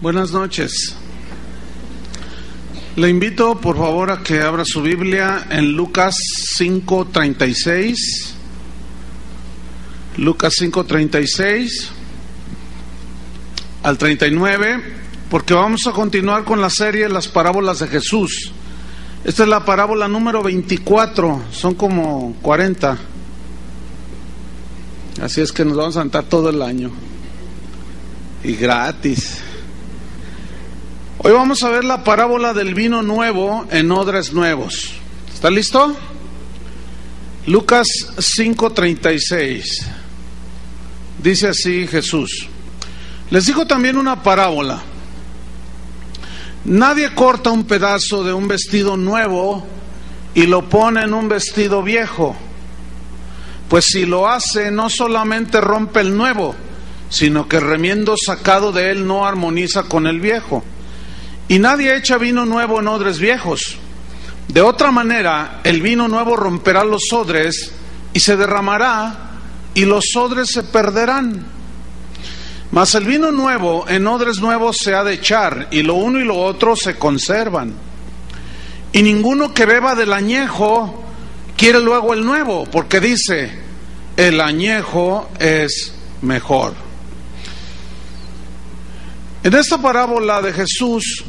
Buenas noches. Le invito por favor a que abra su Biblia en Lucas 5:36. Lucas 5:36 al 39, porque vamos a continuar con la serie Las parábolas de Jesús. Esta es la parábola número 24, son como 40. Así es que nos vamos a sentar todo el año. Y gratis. Hoy vamos a ver la parábola del vino nuevo en odres nuevos. ¿Está listo? Lucas 5:36. Dice así Jesús: les dijo también una parábola. Nadie corta un pedazo de un vestido nuevo y lo pone en un vestido viejo, pues si lo hace no solamente rompe el nuevo, sino que el remiendo sacado de él no armoniza con el viejo. Y nadie echa vino nuevo en odres viejos. De otra manera, el vino nuevo romperá los odres y se derramará, y los odres se perderán. Mas el vino nuevo en odres nuevos se ha de echar, y lo uno y lo otro se conservan. Y ninguno que beba del añejo quiere luego el nuevo, porque dice: el añejo es mejor. En esta parábola de Jesús,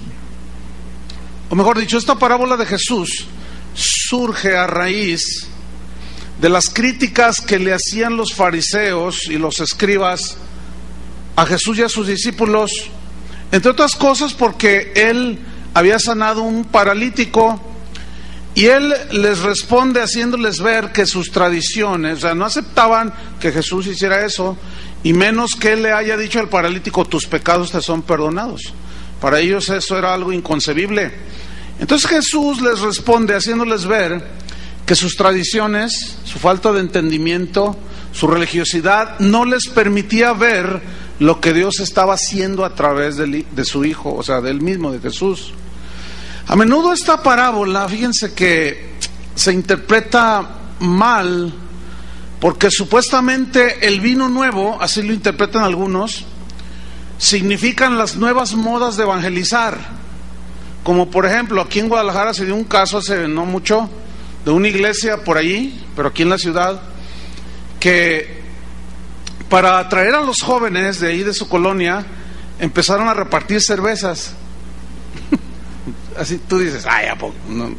o mejor dicho, esta parábola de Jesús surge a raíz de las críticas que le hacían los fariseos y los escribas a Jesús y a sus discípulos, entre otras cosas porque él había sanado un paralítico, y él les responde haciéndoles ver que sus tradiciones, o sea, no aceptaban que Jesús hiciera eso, y menos que él le haya dicho al paralítico: tus pecados te son perdonados. Para ellos eso era algo inconcebible. Entonces Jesús les responde haciéndoles ver que sus tradiciones, su falta de entendimiento, su religiosidad no les permitía ver lo que Dios estaba haciendo a través de su Hijo, o sea, de él mismo, de Jesús. A menudo esta parábola, fíjense que se interpreta mal, porque supuestamente el vino nuevo, así lo interpretan algunos, significan las nuevas modas de evangelizar. Como por ejemplo, aquí en Guadalajara se dio un caso hace no mucho, de una iglesia por allí, pero aquí en la ciudad, que para atraer a los jóvenes de ahí de su colonia, empezaron a repartir cervezas. Así tú dices: ay, ¿a poco? No.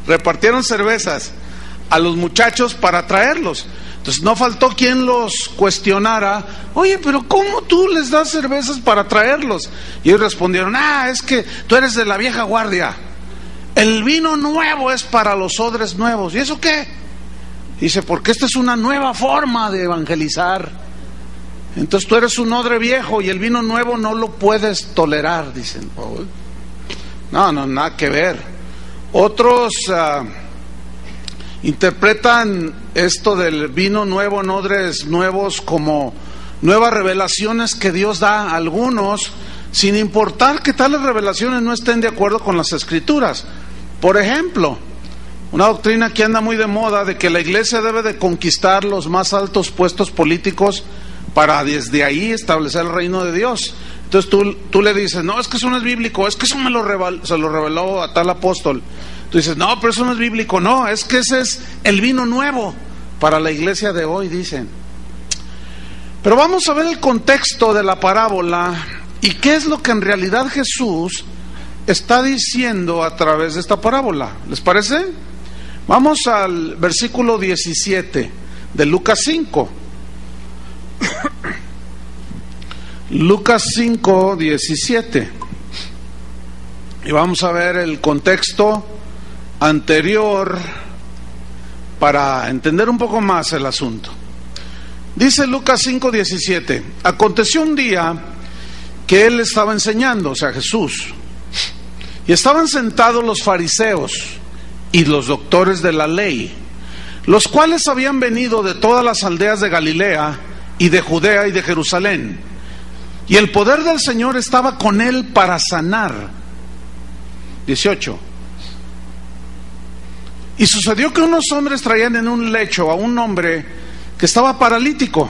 Repartieron cervezas a los muchachos para atraerlos. Entonces no faltó quien los cuestionara: oye, pero ¿cómo tú les das cervezas para atraerlos? Y ellos respondieron: es que tú eres de la vieja guardia. El vino nuevo es para los odres nuevos. ¿Y eso qué? Dice: porque esta es una nueva forma de evangelizar. Entonces tú eres un odre viejo y el vino nuevo no lo puedes tolerar, dicen. No, nada que ver. Otros interpretan esto del vino nuevo en odres nuevos como nuevas revelaciones que Dios da a algunos, sin importar que tales revelaciones no estén de acuerdo con las Escrituras. Por ejemplo, una doctrina que anda muy de moda de que la iglesia debe de conquistar los más altos puestos políticos para desde ahí establecer el reino de Dios. Entonces tú le dices: no, es que eso no es bíblico, es que eso se lo reveló a tal apóstol. Tú dices: no, pero eso no es bíblico. No, es que ese es el vino nuevo para la iglesia de hoy, dicen. Pero vamos a ver el contexto de la parábola y qué es lo que en realidad Jesús está diciendo a través de esta parábola. ¿Les parece? Vamos al versículo 17 de Lucas 5. Lucas 5:17. Y vamos a ver el contexto anterior para entender un poco más el asunto. Dice Lucas 5:17: aconteció un día que él estaba enseñando, o sea, Jesús, y estaban sentados los fariseos y los doctores de la ley, los cuales habían venido de todas las aldeas de Galilea y de Judea y de Jerusalén, y el poder del Señor estaba con él para sanar. 18. Y sucedió que unos hombres traían en un lecho a un hombre que estaba paralítico,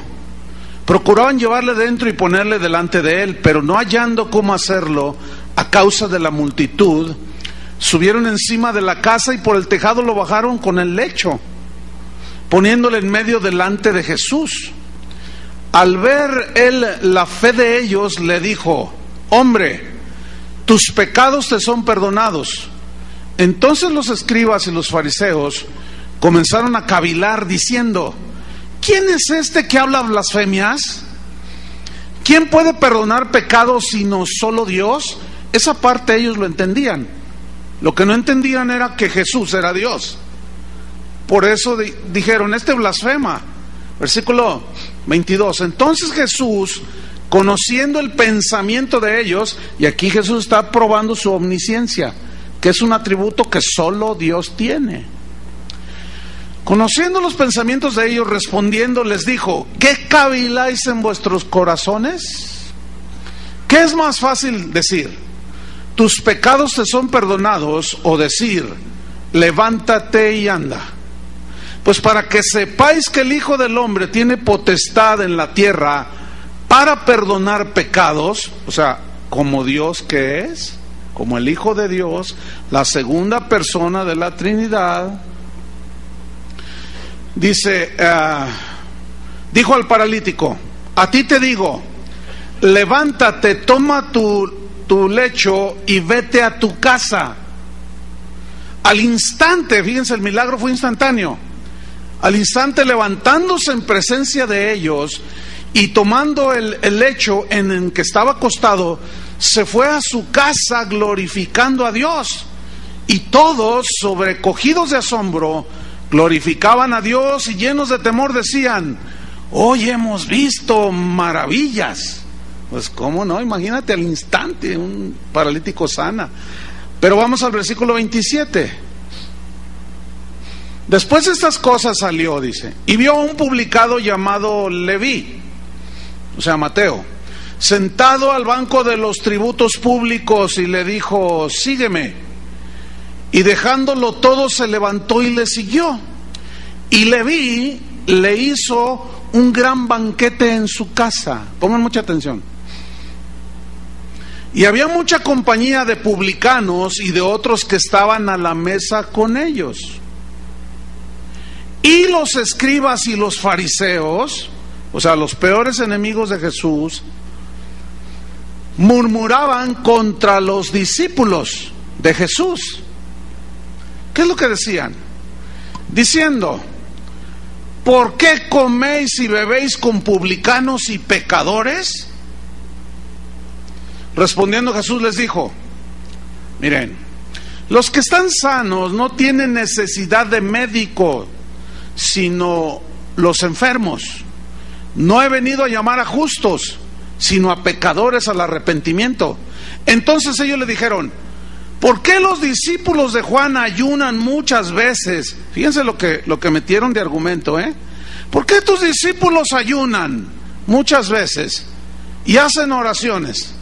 Procuraban llevarle dentro y ponerle delante de él, pero no hallando cómo hacerlo a causa de la multitud, subieron encima de la casa y por el tejado lo bajaron con el lecho, poniéndole en medio delante de Jesús. Al ver él la fe de ellos, le dijo: hombre, tus pecados te son perdonados. Entonces los escribas y los fariseos comenzaron a cavilar diciendo: ¿quién es este que habla blasfemias? ¿Quién puede perdonar pecados sino solo Dios? Esa parte ellos lo entendían. Lo que no entendían era que Jesús era Dios. Por eso dijeron: este blasfema. Versículo 22. Entonces Jesús, conociendo el pensamiento de ellos, y aquí Jesús está probando su omnisciencia, que es un atributo que solo Dios tiene. Conociendo los pensamientos de ellos, respondiendo les dijo: ¿qué caviláis en vuestros corazones? ¿Qué es más fácil decir: tus pecados te son perdonados, o decir: levántate y anda? Pues para que sepáis que el Hijo del Hombre tiene potestad en la tierra para perdonar pecados, o sea, como Dios que es, como el Hijo de Dios, la segunda persona de la Trinidad. Dice, dijo al paralítico: a ti te digo, levántate, toma tu lecho y vete a tu casa. Al instante, fíjense, el milagro fue instantáneo. Al instante, levantándose en presencia de ellos y tomando el lecho en el que estaba acostado, se fue a su casa glorificando a Dios. Y todos, sobrecogidos de asombro, glorificaban a Dios y llenos de temor decían: hoy hemos visto maravillas. Pues cómo no, imagínate, al instante un paralítico sana. Pero vamos al versículo 27. Después de estas cosas salió, dice, y vio a un publicano llamado Leví, o sea, Mateo, sentado al banco de los tributos públicos, y le dijo: sígueme. Y dejándolo todo, se levantó y le siguió. Y Leví le hizo un gran banquete en su casa. Pongan mucha atención. Y había mucha compañía de publicanos y de otros que estaban a la mesa con ellos. Y los escribas y los fariseos, o sea, los peores enemigos de Jesús, murmuraban contra los discípulos de Jesús. ¿Qué es lo que decían? Diciendo: ¿por qué coméis y bebéis con publicanos y pecadores? Respondiendo Jesús les dijo: miren, los que están sanos no tienen necesidad de médico, sino los enfermos. No he venido a llamar a justos, sino a pecadores al arrepentimiento. Entonces ellos le dijeron: ¿por qué los discípulos de Juan ayunan muchas veces? Fíjense lo que metieron de argumento, ¿por qué tus discípulos ayunan muchas veces y hacen oraciones?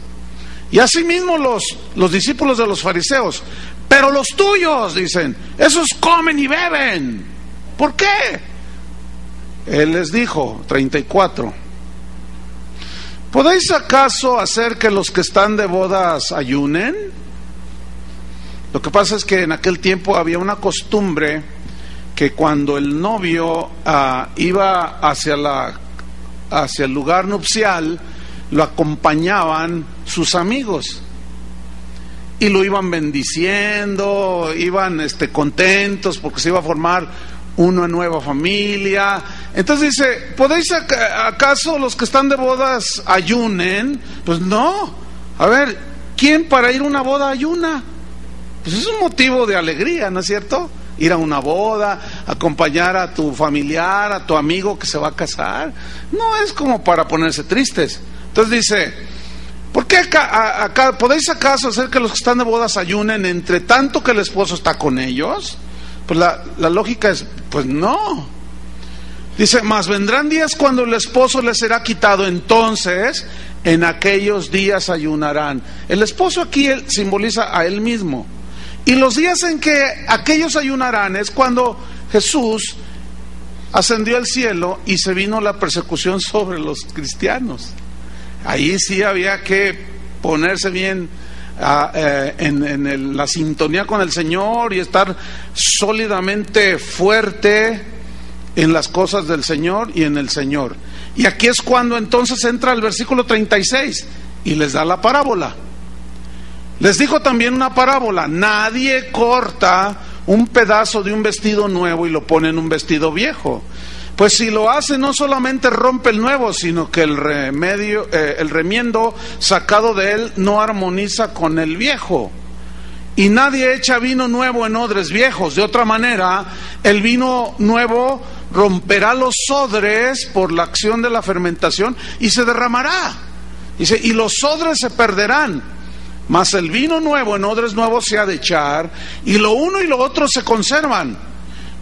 Y asimismo los discípulos de los fariseos. Pero los tuyos, dicen, esos comen y beben. ¿Por qué? Él les dijo, 34, ¿podéis acaso hacer que los que están de bodas ayunen? Lo que pasa es que en aquel tiempo había una costumbre que cuando el novio iba hacia el lugar nupcial, lo acompañaban sus amigos y lo iban bendiciendo, iban contentos porque se iba a formar una nueva familia. Entonces dice: ¿podéis acaso los que están de bodas ayunen? Pues no. A ver, ¿quién para ir a una boda ayuna? Pues es un motivo de alegría, ¿no es cierto? Ir a una boda, acompañar a tu familiar, a tu amigo que se va a casar. No es como para ponerse tristes. Entonces dice: ¿por qué podéis acaso hacer que los que están de bodas ayunen entre tanto que el esposo está con ellos? Pues la lógica es, pues no. Dice: mas vendrán días cuando el esposo les será quitado, entonces en aquellos días ayunarán. El esposo aquí simboliza a él mismo. Y los días en que aquellos ayunarán es cuando Jesús ascendió al cielo y se vino la persecución sobre los cristianos. Ahí sí había que ponerse bien en la sintonía con el Señor y estar sólidamente fuerte en las cosas del Señor y en el Señor. Y aquí es cuando entonces entra el versículo 36 y les da la parábola. Les dijo también una parábola: nadie corta un pedazo de un vestido nuevo y lo pone en un vestido viejo, pues si lo hace no solamente rompe el nuevo, sino que el remiendo sacado de él no armoniza con el viejo. Y nadie echa vino nuevo en odres viejos, de otra manera el vino nuevo romperá los odres por la acción de la fermentación y se derramará. Dice, y los odres se perderán, mas el vino nuevo en odres nuevos se ha de echar, y lo uno y lo otro se conservan.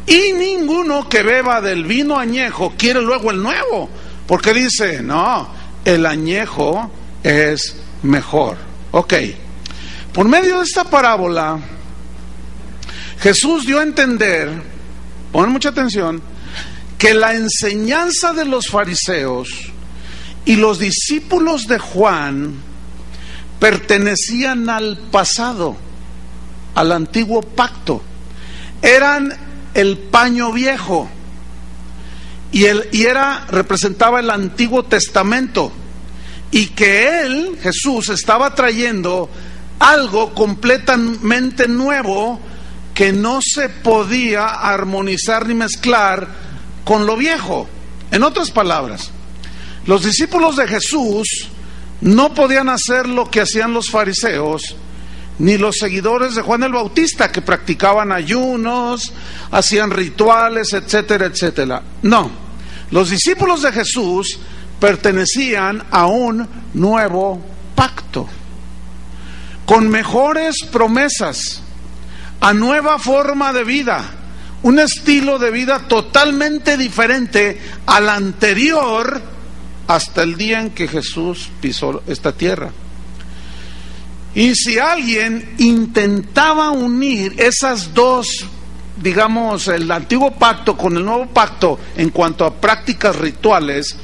Y ninguno que beba del vino añejo quiere luego el nuevo, porque dice, no, el añejo es mejor. Ok, por medio de esta parábola, Jesús dio a entender, ponen mucha atención, que la enseñanza de los fariseos y los discípulos de Juan pertenecían al pasado, al antiguo pacto. Eran el paño viejo y representaba el Antiguo Testamento, y que él, Jesús, estaba trayendo algo completamente nuevo que no se podía armonizar ni mezclar con lo viejo. En otras palabras, los discípulos de Jesús no podían hacer lo que hacían los fariseos, ni los seguidores de Juan el Bautista, que practicaban ayunos, hacían rituales, etcétera, etcétera. No, los discípulos de Jesús pertenecían a un nuevo pacto, con mejores promesas, a nueva forma de vida, un estilo de vida totalmente diferente al anterior hasta el día en que Jesús pisó esta tierra. Y si alguien intentaba unir esas dos, digamos, el antiguo pacto con el nuevo pacto en cuanto a prácticas rituales,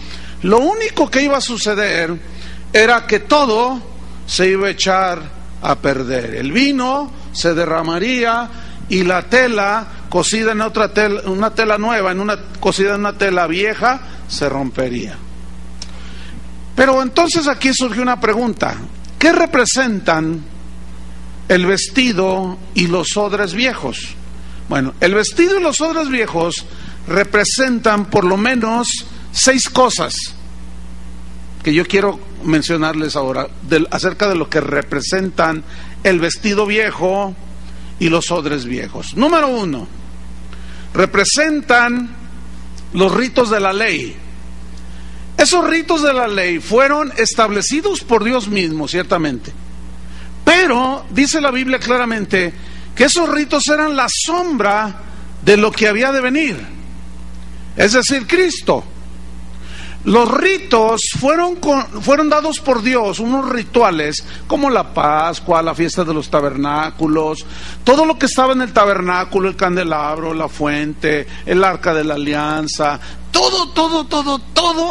lo único que iba a suceder era que todo se iba a echar a perder. El vino se derramaría y la tela cosida en otra tela, una tela nueva, cosida en una tela vieja, se rompería. Pero entonces aquí surge una pregunta: ¿qué representan el vestido y los odres viejos? Bueno, el vestido y los odres viejos representan por lo menos 6 cosas que yo quiero mencionarles ahora acerca de lo que representan el vestido viejo y los odres viejos. Número 1, representan los ritos de la ley. Esos ritos de la ley fueron establecidos por Dios mismo, ciertamente, pero dice la Biblia claramente que esos ritos eran la sombra de lo que había de venir, es decir, Cristo. Los ritos fueron dados por Dios, unos rituales como la Pascua, la fiesta de los tabernáculos, todo lo que estaba en el tabernáculo, el candelabro, la fuente, el arca de la alianza, todo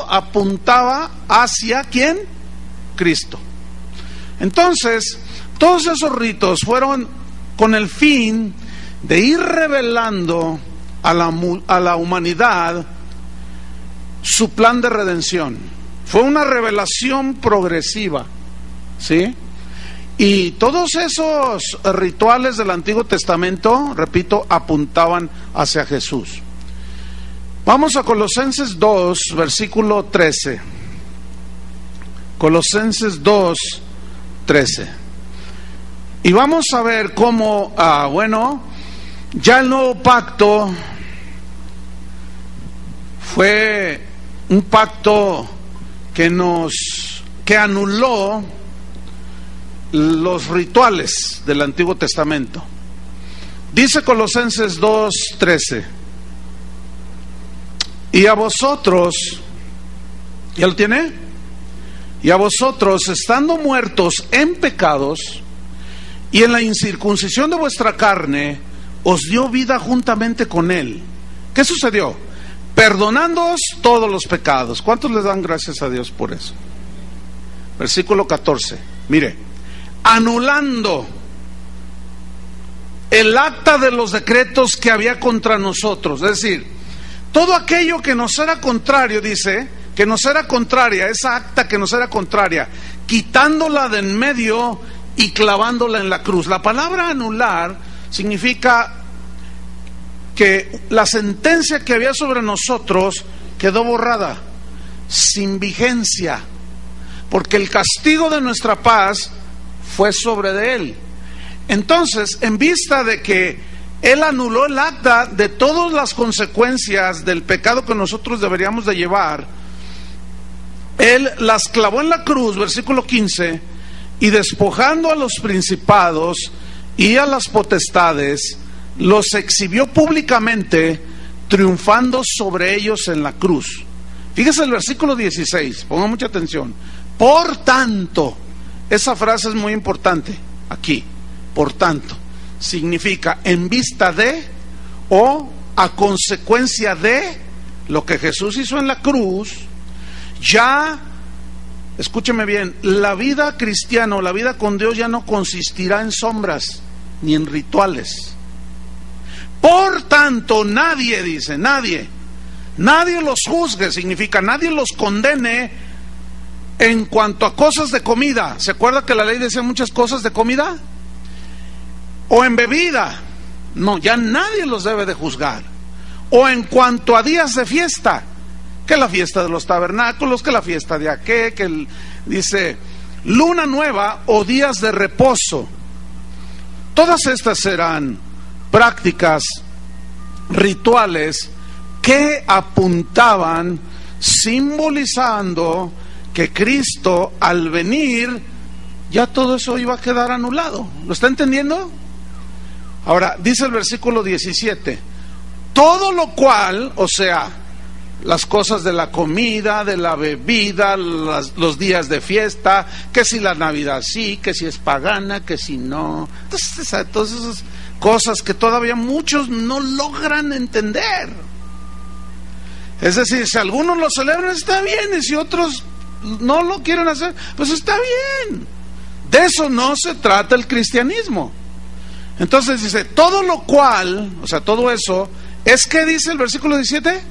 apuntaba hacia ¿quién? Cristo. Entonces, todos esos ritos fueron con el fin de ir revelando a la humanidad su plan de redención. Fue una revelación progresiva, ¿sí? Y todos esos rituales del Antiguo Testamento, repito, apuntaban hacia Jesús. Vamos a Colosenses 2, versículo 13. Colosenses 2, 13. Y vamos a ver cómo, ya el nuevo pacto fue un pacto que anuló los rituales del Antiguo Testamento. Dice Colosenses 2:13: y a vosotros, ¿ya lo tiene? Y a vosotros, estando muertos en pecados y en la incircuncisión de vuestra carne, os dio vida juntamente con él. ¿Qué sucedió? perdonándoos todos los pecados. ¿Cuántos le dan gracias a Dios por eso? Versículo 14, mire, anulando el acta de los decretos que había contra nosotros, es decir, todo aquello que nos era contrario, dice, que nos era contraria, esa acta que nos era contraria, quitándola de en medio y clavándola en la cruz. La palabra anular significa que la sentencia que había sobre nosotros quedó borrada, sin vigencia, porque el castigo de nuestra paz fue sobre de él. Entonces, en vista de que él anuló el acta de todas las consecuencias del pecado que nosotros deberíamos de llevar, él las clavó en la cruz, versículo 15, y despojando a los principados y a las potestades, los exhibió públicamente, triunfando sobre ellos en la cruz. Fíjese el versículo 16, ponga mucha atención. Por tanto, esa frase es muy importante aquí. Por tanto, significa en vista de o a consecuencia de lo que Jesús hizo en la cruz. Ya, escúcheme bien, la vida cristiana o la vida con Dios ya no consistirá en sombras ni en rituales. Por tanto, nadie, dice, nadie los juzgue, significa nadie los condene en cuanto a cosas de comida. ¿Se acuerda que la ley decía muchas cosas de comida? O en bebida. No, ya nadie los debe de juzgar. O en cuanto a días de fiesta, que la fiesta de los tabernáculos, que la fiesta de aquel, que dice luna nueva o días de reposo. Todas estas serán prácticas rituales que apuntaban, simbolizando que Cristo al venir, ya todo eso iba a quedar anulado. ¿Lo está entendiendo? Ahora, dice el versículo 17, todo lo cual, o sea, las cosas de la comida, de la bebida, los días de fiesta, que si la Navidad sí, que si es pagana, que si no, entonces, todas esas cosas que todavía muchos no logran entender. Es decir, si algunos lo celebran está bien, y si otros no lo quieren hacer, pues está bien. De eso no se trata el cristianismo. Entonces dice, todo lo cual, o sea, todo eso, ¿es qué dice el versículo 17?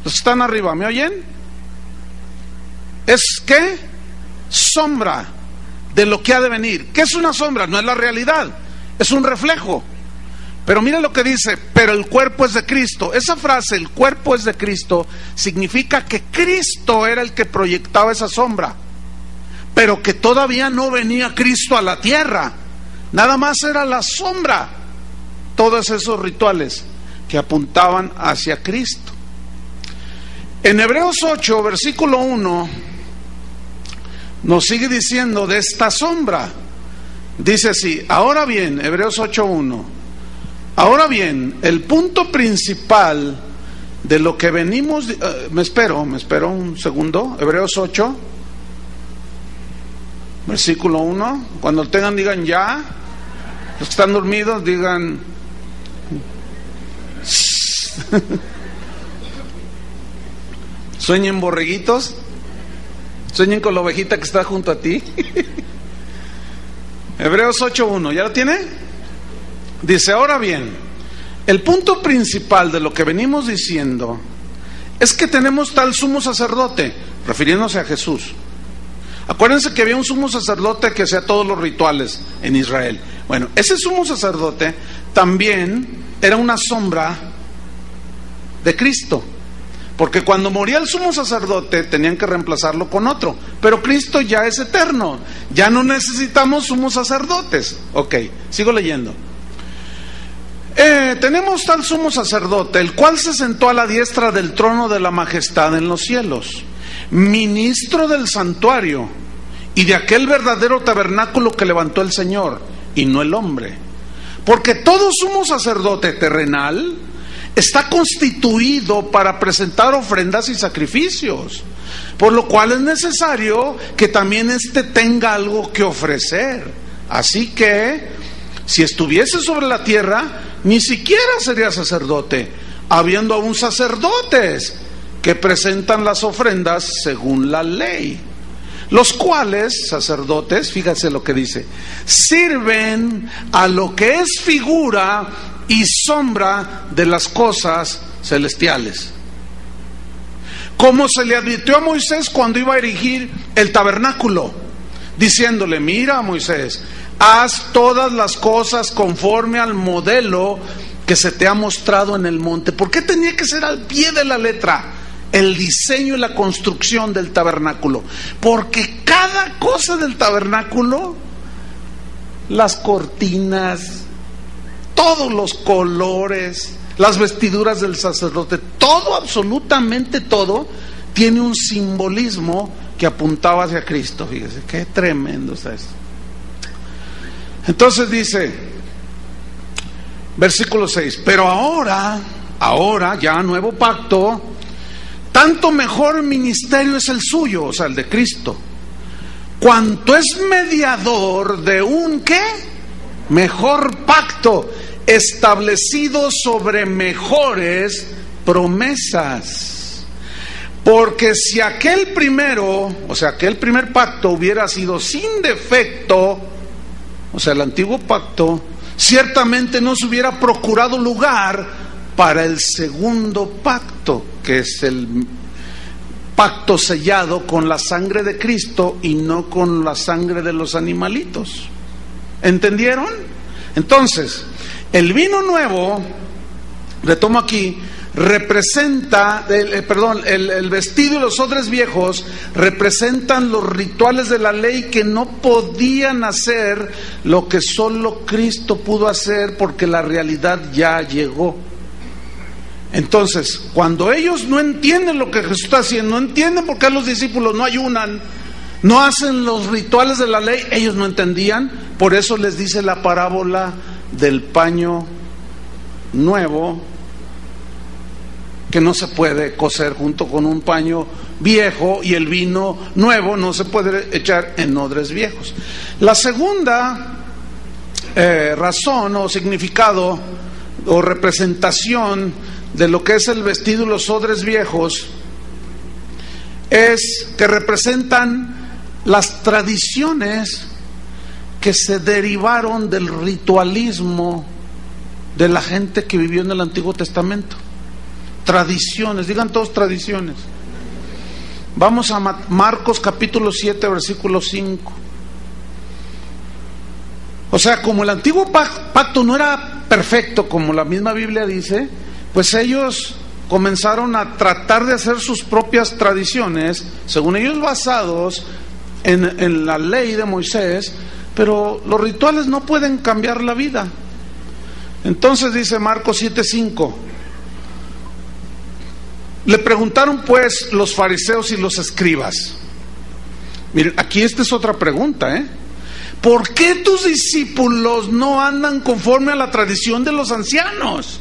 Los que están arriba, ¿me oyen? ¿Es qué? Sombra de lo que ha de venir. ¿Qué es una sombra? No es la realidad, es un reflejo. Pero mira lo que dice, pero el cuerpo es de Cristo. Esa frase, el cuerpo es de Cristo, significa que Cristo era el que proyectaba esa sombra, pero que todavía no venía Cristo a la tierra. Nada más era la sombra. Todos esos rituales que apuntaban hacia Cristo. En Hebreos 8, versículo 1, nos sigue diciendo de esta sombra. Dice así, ahora bien, Hebreos 8:1, ahora bien, el punto principal de lo que venimos, me espero un segundo, Hebreos 8, versículo 1, cuando lo tengan digan ya, los que están dormidos digan sueñen borreguitos, sueñen con la ovejita que está junto a ti. Hebreos 8:1, ¿ya lo tiene? Dice, ahora bien, el punto principal de lo que venimos diciendo es que tenemos tal sumo sacerdote, refiriéndose a Jesús. Acuérdense que había un sumo sacerdote que hacía todos los rituales en Israel. Bueno, ese sumo sacerdote también era una sombra de Cristo, porque cuando moría el sumo sacerdote tenían que reemplazarlo con otro, pero Cristo ya es eterno, ya no necesitamos sumos sacerdotes. Ok, sigo leyendo. Tenemos tal sumo sacerdote, el cual se sentó a la diestra del trono de la majestad en los cielos, ministro del santuario y de aquel verdadero tabernáculo que levantó el Señor y no el hombre, porque todo sumo sacerdote terrenal está constituido para presentar ofrendas y sacrificios, por lo cual es necesario que también éste tenga algo que ofrecer. Así que, si estuviese sobre la tierra, ni siquiera sería sacerdote, habiendo aún sacerdotes que presentan las ofrendas según la ley, los cuales, sacerdotes, fíjate lo que dice, sirven a lo que es figura y sombra de las cosas celestiales. Como se le advirtió a Moisés cuando iba a erigir el tabernáculo, diciéndole: mira, Moisés, haz todas las cosas conforme al modelo que se te ha mostrado en el monte. ¿Por qué tenía que ser al pie de la letra el diseño y la construcción del tabernáculo? Porque cada cosa del tabernáculo, las cortinas, todos los colores, las vestiduras del sacerdote, todo, absolutamente todo, tiene un simbolismo que apuntaba hacia Cristo. Fíjese, qué tremendo está esto. Entonces dice, versículo 6, pero ahora ya nuevo pacto, tanto mejor ministerio es el suyo, o sea, el de Cristo, cuanto es mediador de un ¿qué? Mejor pacto, establecido sobre mejores promesas. Porque si aquel primero, o sea, aquel primer pacto hubiera sido sin defecto, o sea, el antiguo pacto, ciertamente no se hubiera procurado lugar para el segundo pacto, que es el pacto sellado con la sangre de Cristo y no con la sangre de los animalitos. ¿Entendieron? Entonces, el vino nuevo, retomo aquí, representa, el vestido y los odres viejos representan los rituales de la ley que no podían hacer lo que solo Cristo pudo hacer, porque la realidad ya llegó. Entonces, cuando ellos no entienden lo que Jesús está haciendo, no entienden por qué los discípulos no ayunan, no hacen los rituales de la ley, ellos no entendían. Por eso les dice la parábola del paño nuevo, que no se puede cocer junto con un paño viejo, y el vino nuevo no se puede echar en odres viejos. La segunda razón o significado o representación de lo que es el vestido y los odres viejos es que representan las tradiciones que se derivaron del ritualismo de la gente que vivió en el Antiguo Testamento. Tradiciones, digan todos tradiciones. Vamos a Marcos capítulo 7, versículo 5. O sea, como el antiguo pacto no era perfecto, como la misma Biblia dice, pues ellos comenzaron a tratar de hacer sus propias tradiciones, según ellos basados en la ley de Moisés, pero los rituales no pueden cambiar la vida. Entonces dice Marcos 7:5, le preguntaron pues los fariseos y los escribas. Miren, aquí esta es otra pregunta, ¿por qué tus discípulos no andan conforme a la tradición de los ancianos,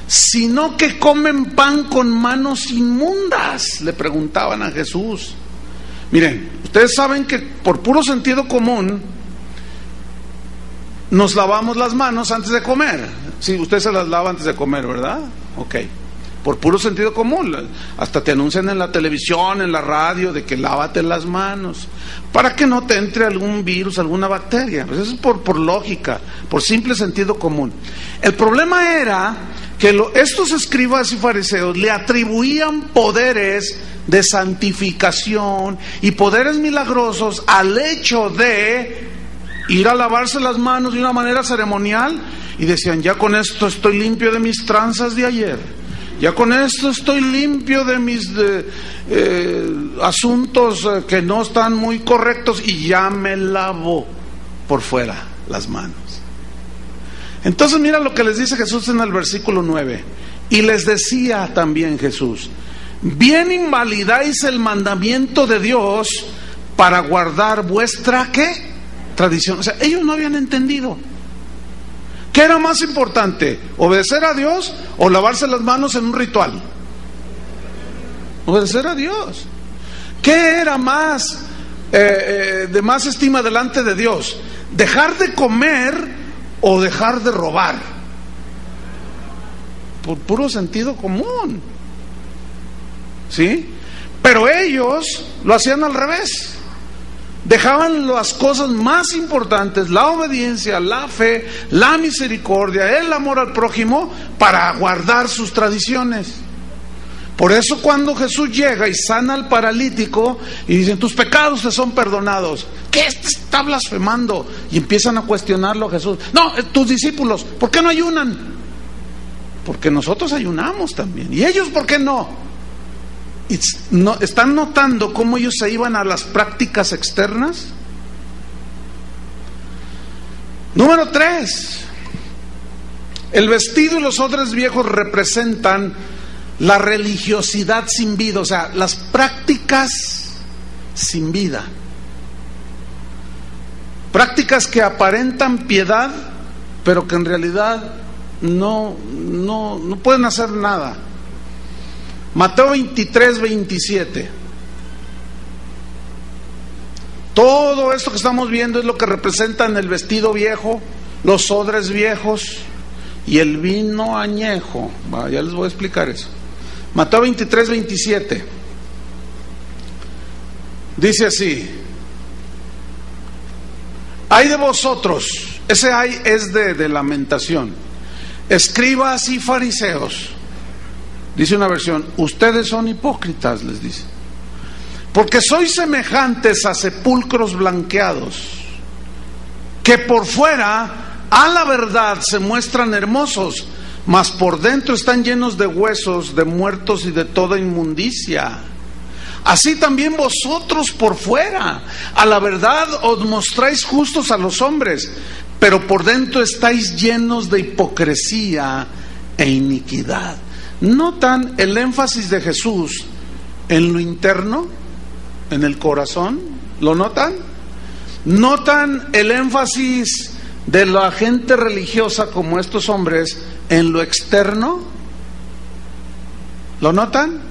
sino que comen pan con manos inmundas? Le preguntaban a Jesús. Miren, ustedes saben que por puro sentido común nos lavamos las manos antes de comer. Sí, usted se las lava antes de comer, ¿verdad? Ok. Por puro sentido común, hasta te anuncian en la televisión, en la radio, de que lávate las manos, para que no te entre algún virus, alguna bacteria. Pues eso es por lógica, por simple sentido común. El problema era que estos escribas y fariseos le atribuían poderes de santificación y poderes milagrosos al hecho de ir a lavarse las manos de una manera ceremonial, y decían: ya con esto estoy limpio de mis tranzas de ayer. Ya con esto estoy limpio de mis asuntos que no están muy correctos, y ya me lavo por fuera las manos. Entonces mira lo que les dice Jesús en el versículo 9. Y les decía también Jesús: bien invalidáis el mandamiento de Dios para guardar vuestra ¿qué? Tradición. O sea, ellos no habían entendido. ¿Qué era más importante? ¿Obedecer a Dios o lavarse las manos en un ritual? Obedecer a Dios. ¿Qué era más de más estima delante de Dios? ¿Dejar de comer o dejar de robar? por puro sentido común. ¿Sí? Pero ellos lo hacían al revés. Dejaban las cosas más importantes, la obediencia, la fe, la misericordia, el amor al prójimo, para guardar sus tradiciones. Por eso cuando Jesús llega y sana al paralítico y dicen, tus pecados te son perdonados, ¿qué está blasfemando? Y empiezan a cuestionarlo a Jesús. No, tus discípulos, ¿por qué no ayunan? Porque nosotros ayunamos también. ¿Y ellos por qué no? Y no, ¿están notando cómo ellos se iban a las prácticas externas? Número 3. El vestido y los odres viejos representan la religiosidad sin vida, o sea, las prácticas sin vida. Prácticas que aparentan piedad, pero que en realidad no pueden hacer nada. Mateo 23, 27. Todo esto que estamos viendo es lo que representan el vestido viejo, los odres viejos y el vino añejo. Ya les voy a explicar eso. Mateo 23, 27. Dice así: ay de vosotros, ese ay es de lamentación, escribas y fariseos. Dice una versión, ustedes son hipócritas, les dice, porque sois semejantes a sepulcros blanqueados, que por fuera a la verdad se muestran hermosos, mas por dentro están llenos de huesos, de muertos y de toda inmundicia. Así también vosotros por fuera a la verdad os mostráis justos a los hombres, pero por dentro estáis llenos de hipocresía e iniquidad. ¿Notan el énfasis de Jesús en lo interno, en el corazón? ¿Lo notan? ¿Notan el énfasis de la gente religiosa como estos hombres en lo externo? ¿Lo notan?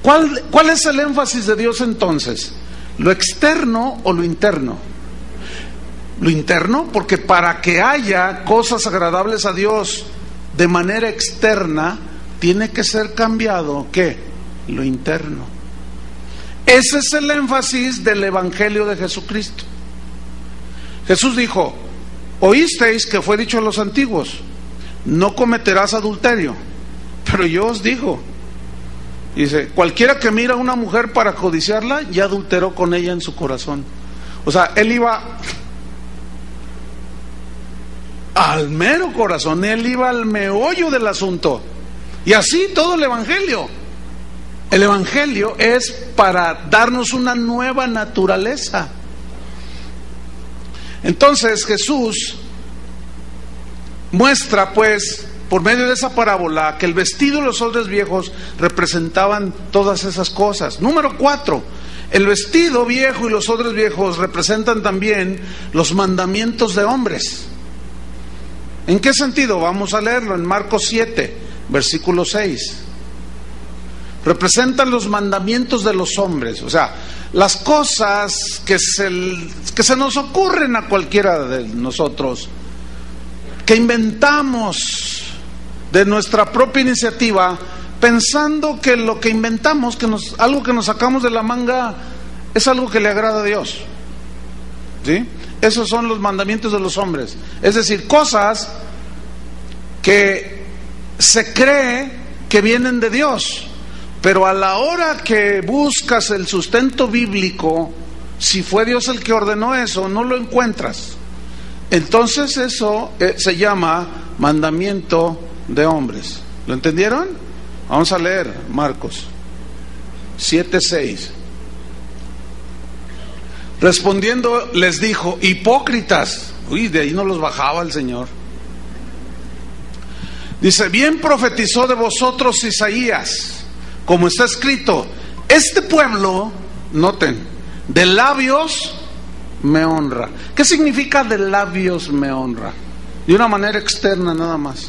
¿Cuál es el énfasis de Dios entonces? ¿Lo externo o lo interno? Lo interno, porque para que haya cosas agradables a Dios de manera externa, tiene que ser cambiado, ¿qué? Lo interno. Ese es el énfasis del Evangelio de Jesucristo. Jesús dijo, oísteis que fue dicho a los antiguos, no cometerás adulterio, pero yo os digo, dice, cualquiera que mira a una mujer para codiciarla, ya adulteró con ella en su corazón. O sea, él iba al mero corazón, él iba al meollo del asunto. Y así todo el Evangelio. El Evangelio es para darnos una nueva naturaleza. Entonces Jesús muestra pues por medio de esa parábola que el vestido y los odres viejos representaban todas esas cosas. Número 4, el vestido viejo y los odres viejos representan también los mandamientos de hombres. ¿En qué sentido? Vamos a leerlo en Marcos 7, versículo 6. Representan los mandamientos de los hombres, o sea, las cosas que se nos ocurren a cualquiera de nosotros, que inventamos de nuestra propia iniciativa, pensando que lo que inventamos, algo que nos sacamos de la manga, es algo que le agrada a Dios. ¿Sí? Esos son los mandamientos de los hombres. Es decir, cosas que se cree que vienen de Dios, pero a la hora que buscas el sustento bíblico, si fue Dios el que ordenó eso, no lo encuentras. Entonces eso se llama mandamiento de hombres. ¿Lo entendieron? Vamos a leer Marcos 7:6. Respondiendo les dijo, hipócritas. De ahí no los bajaba el Señor. Dice, bien profetizó de vosotros Isaías, como está escrito, este pueblo, noten, de labios me honra. ¿Qué significa de labios me honra? De una manera externa nada más.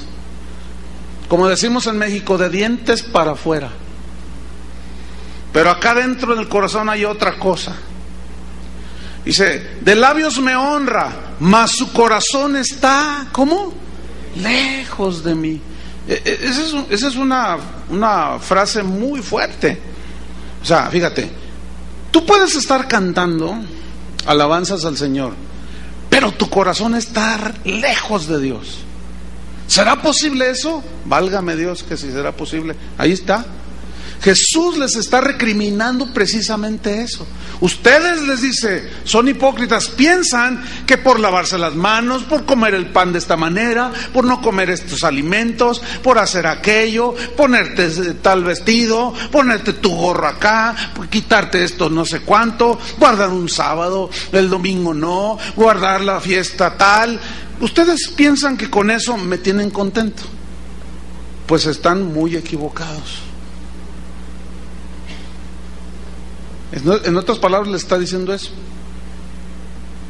Como decimos en México, de dientes para afuera. Pero acá dentro del corazón hay otra cosa. Dice, de labios me honra, mas su corazón está, ¿cómo? Lejos de mí. Esa es una frase muy fuerte. O sea, fíjate, tú puedes estar cantando alabanzas al Señor, pero tu corazón está lejos de Dios. ¿Será posible eso? Válgame Dios que sí será posible. Ahí está. Jesús les está recriminando precisamente eso. Ustedes, les dice, son hipócritas, piensan que por lavarse las manos, por comer el pan de esta manera, por no comer estos alimentos, por hacer aquello, ponerte tal vestido, ponerte tu gorro acá, quitarte esto no sé cuánto, guardar un sábado, el domingo no, guardar la fiesta tal. Ustedes piensan que con eso me tienen contento. Pues están muy equivocados. En otras palabras le está diciendo eso.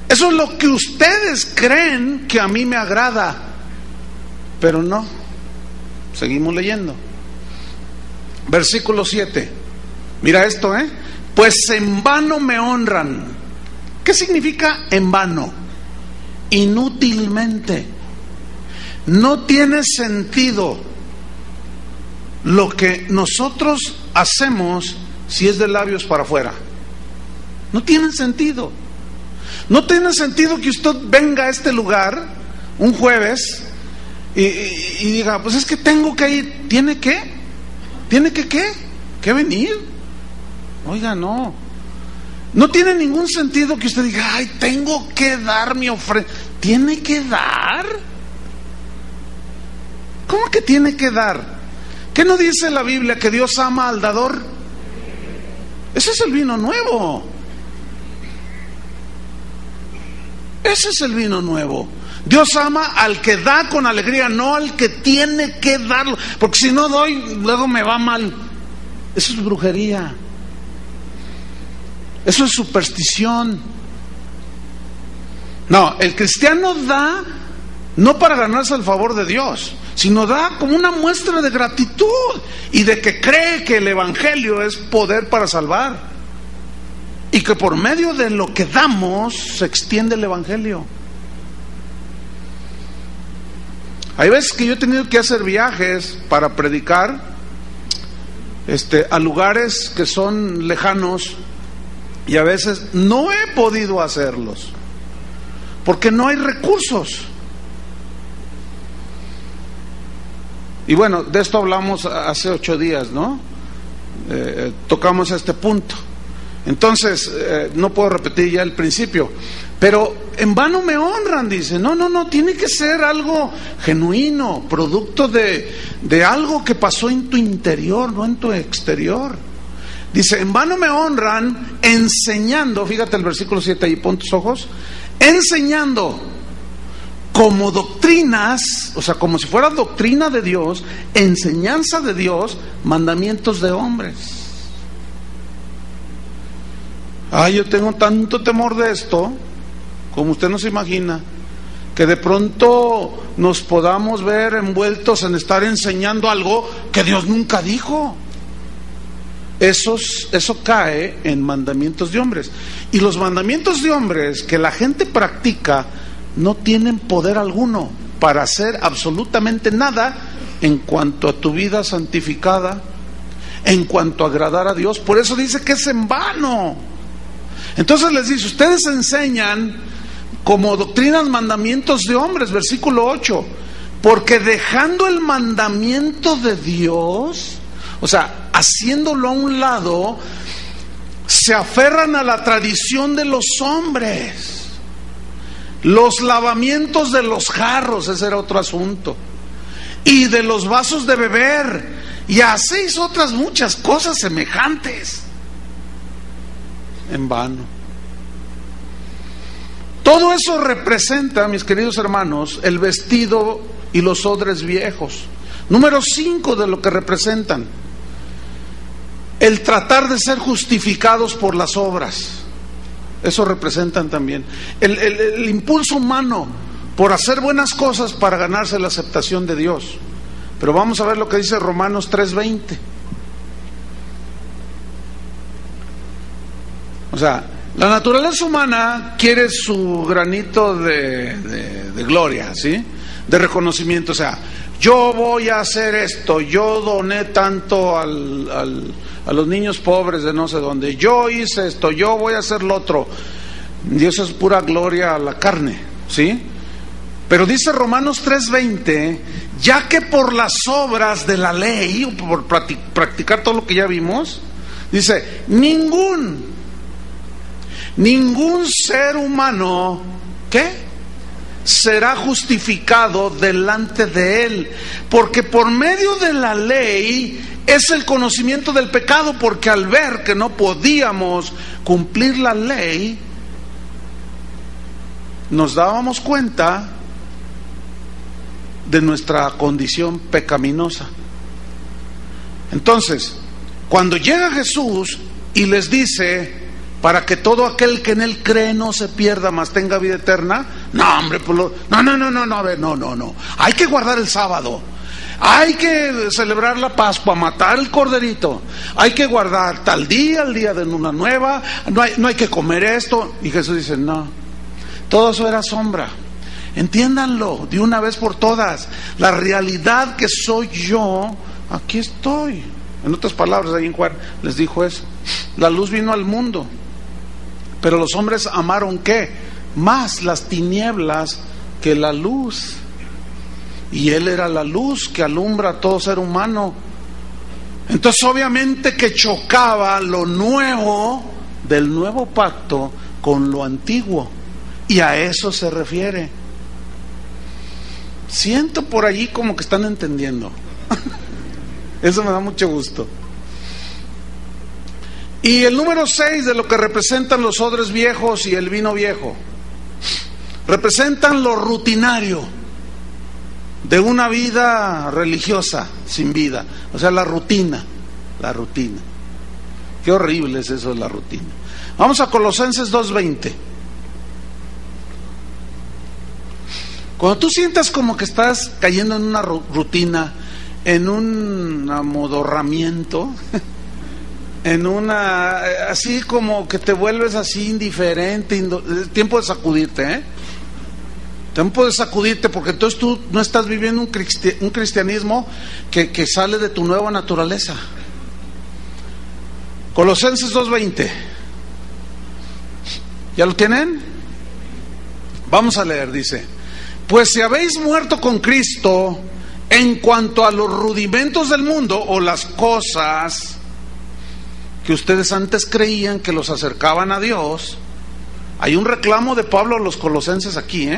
Eso es lo que ustedes creen que a mí me agrada, pero no. Seguimos leyendo. Versículo 7. Mira esto, pues en vano me honran. ¿Qué significa en vano? Inútilmente. No tiene sentido lo que nosotros hacemos si es de labios para afuera. No tiene sentido. No tiene sentido que usted venga a este lugar un jueves y diga, pues es que tengo que ir. ¿Tiene que? ¿Tiene que qué? ¿Que venir? Oiga, no. No tiene ningún sentido que usted diga, ay, tengo que dar mi ofrenda. ¿Tiene que dar? ¿Cómo que tiene que dar? ¿Qué no dice la Biblia que Dios ama al dador? Ese es el vino nuevo. Ese es el vino nuevo. Dios ama al que da con alegría, no al que tiene que darlo. Porque si no doy, luego me va mal. Eso es brujería. Eso es superstición. No, el cristiano da no para ganarse el favor de Dios, sino da como una muestra de gratitud y de que cree que el evangelio es poder para salvar y que por medio de lo que damos se extiende el evangelio. Hay veces que yo he tenido que hacer viajes para predicar a lugares que son lejanos y a veces no he podido hacerlos porque no hay recursos. Y bueno, de esto hablamos hace 8 días, ¿no? Tocamos este punto. Entonces, no puedo repetir ya el principio. Pero en vano me honran, dice. No, tiene que ser algo genuino, producto de algo que pasó en tu interior, no en tu exterior. Dice, en vano me honran enseñando, fíjate el versículo 7 ahí, pon tus ojos, enseñando como doctrinas, o sea, como si fuera doctrina de Dios, enseñanza de Dios, mandamientos de hombres. Ay, yo tengo tanto temor de esto, como usted no se imagina, que de pronto nos podamos ver envueltos en estar enseñando algo que Dios nunca dijo. Eso cae en mandamientos de hombres. Y los mandamientos de hombres que la gente practica no tienen poder alguno para hacer absolutamente nada en cuanto a tu vida santificada, en cuanto a agradar a Dios. Por eso dice que es en vano. Entonces les dice, ustedes enseñan como doctrinas mandamientos de hombres, versículo 8, porque dejando el mandamiento de Dios, o sea, haciéndolo a un lado, se aferran a la tradición de los hombres. Los lavamientos de los jarros, ese era otro asunto, y de los vasos de beber, y hacéis otras muchas cosas semejantes. En vano. Todo eso representa, mis queridos hermanos, el vestido y los odres viejos. Número 5 de lo que representan: el tratar de ser justificados por las obras. Eso representan también el impulso humano por hacer buenas cosas para ganarse la aceptación de Dios. Pero vamos a ver lo que dice Romanos 3:20. O sea, la naturaleza humana quiere su granito de gloria, ¿sí? De reconocimiento. O sea, yo voy a hacer esto, yo doné tanto a los niños pobres de no sé dónde, yo hice esto, yo voy a hacer lo otro. Y eso es pura gloria a la carne, ¿sí? Pero dice Romanos 3:20, ya que por las obras de la ley, o por practicar todo lo que ya vimos, dice, ningún ser humano, ¿qué? Será justificado delante de él, porque por medio de la ley es el conocimiento del pecado, porque al ver que no podíamos cumplir la ley, nos dábamos cuenta de nuestra condición pecaminosa. Entonces, cuando llega Jesús y les dice, para que todo aquel que en él cree no se pierda, mas tenga vida eterna, no, hombre, pues no, hay que guardar el sábado, hay que celebrar la Pascua, matar el corderito, hay que guardar tal día, el día de luna nueva, no hay que comer esto. Y Jesús dice, no, todo eso era sombra. Entiéndanlo de una vez por todas. La realidad que soy yo, aquí estoy. En otras palabras, ahí en Juan les dijo eso. La luz vino al mundo, pero los hombres amaron ¿qué? Más las tinieblas que la luz. Y Él era la luz que alumbra a todo ser humano. Entonces obviamente que chocaba lo nuevo del nuevo pacto con lo antiguo. Y a eso se refiere. Siento por allí como que están entendiendo. Eso me da mucho gusto. Y el número 6 de lo que representan los odres viejos y el vino viejo, representan lo rutinario de una vida religiosa sin vida. O sea, la rutina. Qué horrible es eso de la rutina. Vamos a Colosenses 2:20. Cuando tú sientas como que estás cayendo en una rutina, en un amodorramiento, en una, así como que te vuelves así indiferente, tiempo de sacudirte, tiempo de sacudirte, porque entonces tú no estás viviendo un cristianismo que sale de tu nueva naturaleza. Colosenses 2:20. ¿Ya lo tienen? Vamos a leer, dice: pues si habéis muerto con Cristo en cuanto a los rudimentos del mundo, o las cosas que ustedes antes creían que los acercaban a Dios. Hay un reclamo de Pablo a los colosenses aquí,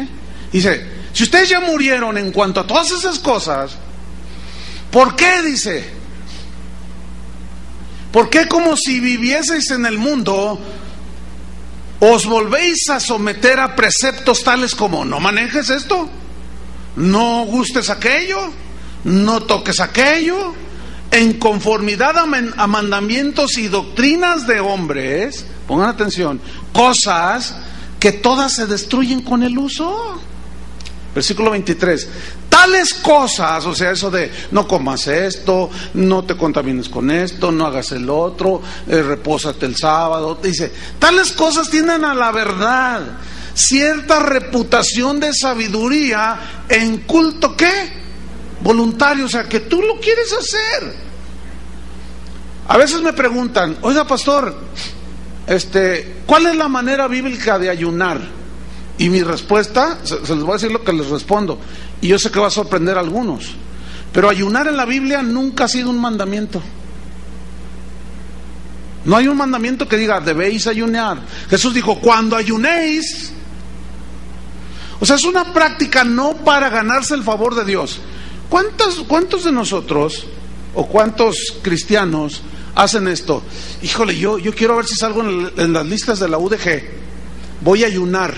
Dice, si ustedes ya murieron en cuanto a todas esas cosas, ¿por qué? Dice, ¿por qué como si vivieseis en el mundo os volvéis a someter a preceptos tales como no manejes esto, no gustes aquello, no toques aquello, en conformidad a mandamientos y doctrinas de hombres? Pongan atención, cosas que todas se destruyen con el uso. Versículo 23. Tales cosas, o sea, eso de no comas esto, no te contamines con esto, no hagas el otro, repósate el sábado. Dice, tales cosas tienden a la verdad, cierta reputación de sabiduría en culto, ¿qué? Voluntario, o sea, que tú lo quieres hacer. A veces me preguntan, oiga pastor, ¿cuál es la manera bíblica de ayunar? Y mi respuesta, se les voy a decir lo que les respondo, y yo sé que va a sorprender a algunos, pero ayunar en la Biblia nunca ha sido un mandamiento. No hay un mandamiento que diga debéis ayunar. Jesús dijo, cuando ayunéis. O sea, es una práctica no para ganarse el favor de Dios. ¿Cuántos de nosotros o cuántos cristianos hacen esto? Híjole, yo quiero ver si salgo en las listas de la UDG, voy a ayunar.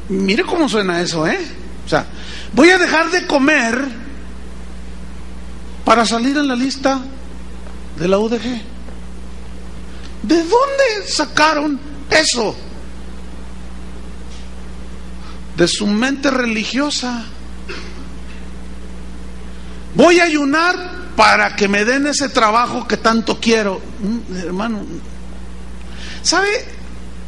Mire cómo suena eso, O sea, voy a dejar de comer para salir en la lista de la UDG. ¿De dónde sacaron eso? De su mente religiosa. Voy a ayunar para que me den ese trabajo que tanto quiero. Hermano, ¿sabe?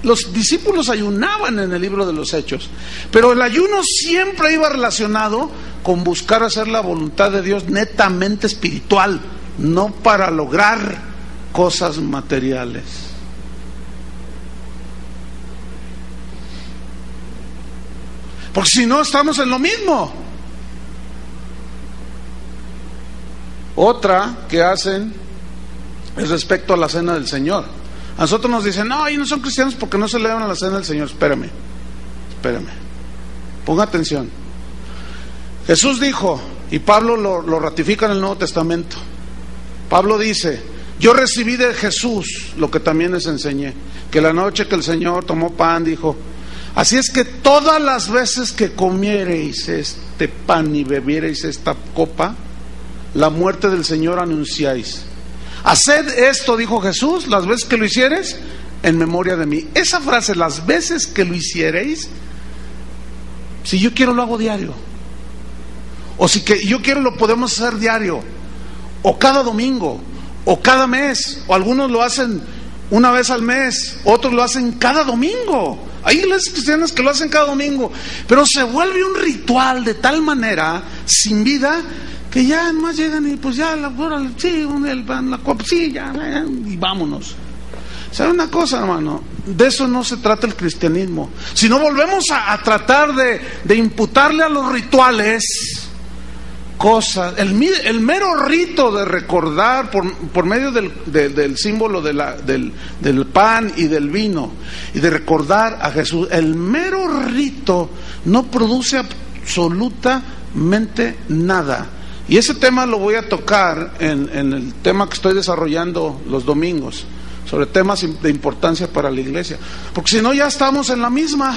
los discípulos ayunaban en el libro de los Hechos, pero el ayuno siempre iba relacionado con buscar hacer la voluntad de Dios netamente espiritual, no para lograr cosas materiales. Porque si no, estamos en lo mismo. Otra que hacen es respecto a la cena del Señor. A nosotros nos dicen, no, ellos no son cristianos porque no celebran la cena del Señor. Espérame, ponga atención. Jesús dijo, y Pablo lo ratifica en el Nuevo Testamento. Pablo dice, yo recibí de Jesús lo que también les enseñé, que la noche que el Señor tomó pan, dijo, así es que todas las veces que comiereis este pan y bebiereis esta copa, la muerte del Señor anunciáis. Haced esto, dijo Jesús, las veces que lo hiciereis, en memoria de mí. Esa frase, las veces que lo hiciereis, si yo quiero lo hago diario, o si que yo quiero lo podemos hacer diario, o cada domingo, o cada mes, o algunos lo hacen una vez al mes, otros lo hacen cada domingo. Hay iglesias cristianas que lo hacen cada domingo, pero se vuelve un ritual de tal manera, sin vida, que ya nomás llegan y pues ya, sí, la copa, sí, ya, y vámonos. ¿Sabe una cosa, hermano? De eso no se trata el cristianismo. Si no volvemos a tratar de imputarle a los rituales cosas, el mero rito de recordar por medio del símbolo del pan y del vino, y de recordar a Jesús, el mero rito no produce absolutamente nada. Y ese tema lo voy a tocar en el tema que estoy desarrollando los domingos, sobre temas de importancia para la iglesia, porque si no ya estamos en la misma,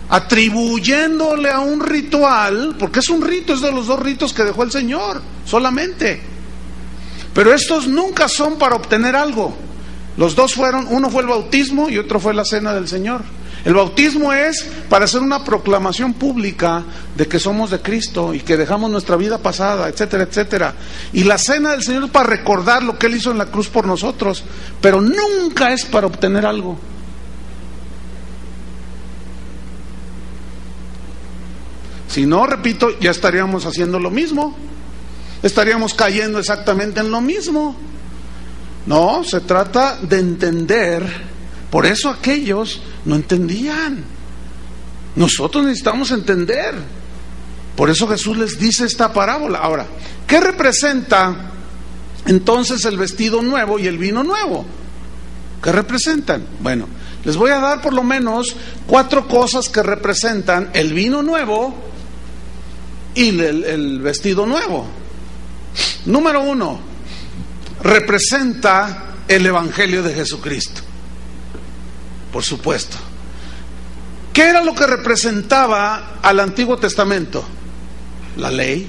atribuyéndole a un ritual, porque es un rito, es de los dos ritos que dejó el Señor solamente, pero estos nunca son para obtener algo. Los dos fueron, uno fue el bautismo y otro fue la cena del Señor. El bautismo es para hacer una proclamación pública de que somos de Cristo y que dejamos nuestra vida pasada, etcétera, etcétera. Y la cena del Señor es para recordar lo que Él hizo en la cruz por nosotros, pero nunca es para obtener algo. Si no, repito, ya estaríamos haciendo lo mismo, estaríamos cayendo exactamente en lo mismo. No, se trata de entender. Por eso aquellos no entendían. Nosotros necesitamos entender. Por eso Jesús les dice esta parábola. Ahora, ¿qué representa entonces el vestido nuevo y el vino nuevo? ¿Qué representan? Bueno, les voy a dar por lo menos 4 cosas que representan el vino nuevo y el vestido nuevo. Número 1, representa el Evangelio de Jesucristo. Por supuesto. ¿Qué era lo que representaba al Antiguo Testamento? La ley.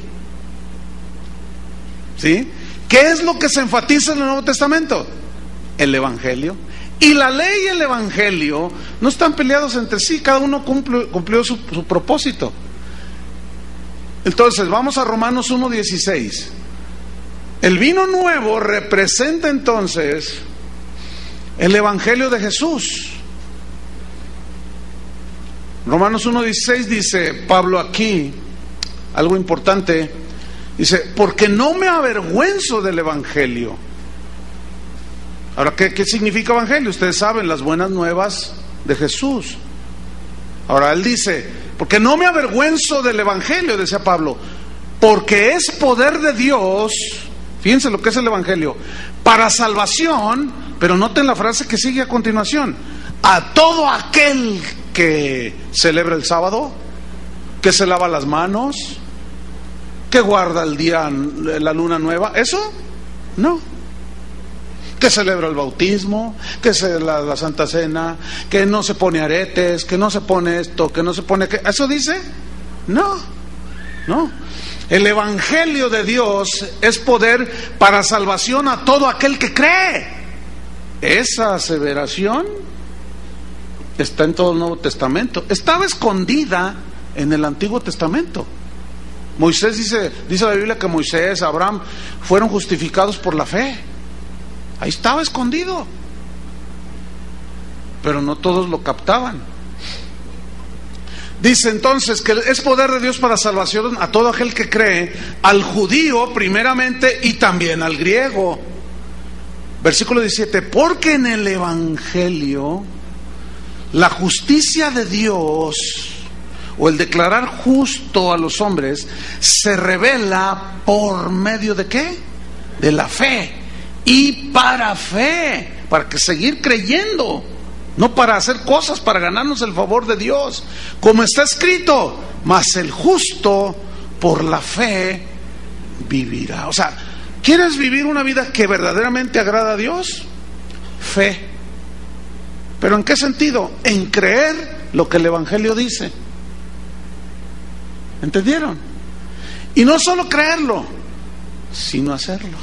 ¿Sí? ¿Qué es lo que se enfatiza en el Nuevo Testamento? El Evangelio. Y la ley y el Evangelio no están peleados entre sí, cada uno cumplió su propósito. Entonces, vamos a Romanos 1:16. El vino nuevo representa entonces el Evangelio de Jesús. Romanos 1:16 dice Pablo aquí algo importante, dice, porque no me avergüenzo del Evangelio. Ahora, ¿qué significa Evangelio? Ustedes saben, las buenas nuevas de Jesús. Ahora él dice, porque no me avergüenzo del Evangelio, decía Pablo, porque es poder de Dios. Fíjense lo que es el Evangelio, para salvación, pero noten la frase que sigue a continuación, a todo aquel que celebra el sábado, que se lava las manos, que guarda el día, la luna nueva. ¿Eso? No. Que celebra el bautismo, que celebra la Santa Cena, que no se pone aretes, que no se pone esto, que no se pone... ¿Eso dice? No, no. El Evangelio de Dios es poder para salvación a todo aquel que cree. Esa aseveración está en todo el Nuevo Testamento. Estaba escondida en el Antiguo Testamento. Moisés dice la Biblia que Moisés, Abraham fueron justificados por la fe. Ahí estaba escondido. pero no todos lo captaban. Dice entonces que es poder de Dios para salvación a todo aquel que cree, al judío primeramente y también al griego. Versículo 17, porque en el Evangelio la justicia de Dios, o el declarar justo a los hombres, se revela por medio de ¿qué? De la fe. Y para fe, para que seguir creyendo, no para hacer cosas para ganarnos el favor de Dios, como está escrito, mas el justo por la fe vivirá. O sea, ¿quieres vivir una vida que verdaderamente agrada a Dios? Fe. ¿Pero en qué sentido? En creer lo que el Evangelio dice. ¿Entendieron? Y no solo creerlo, sino hacerlo.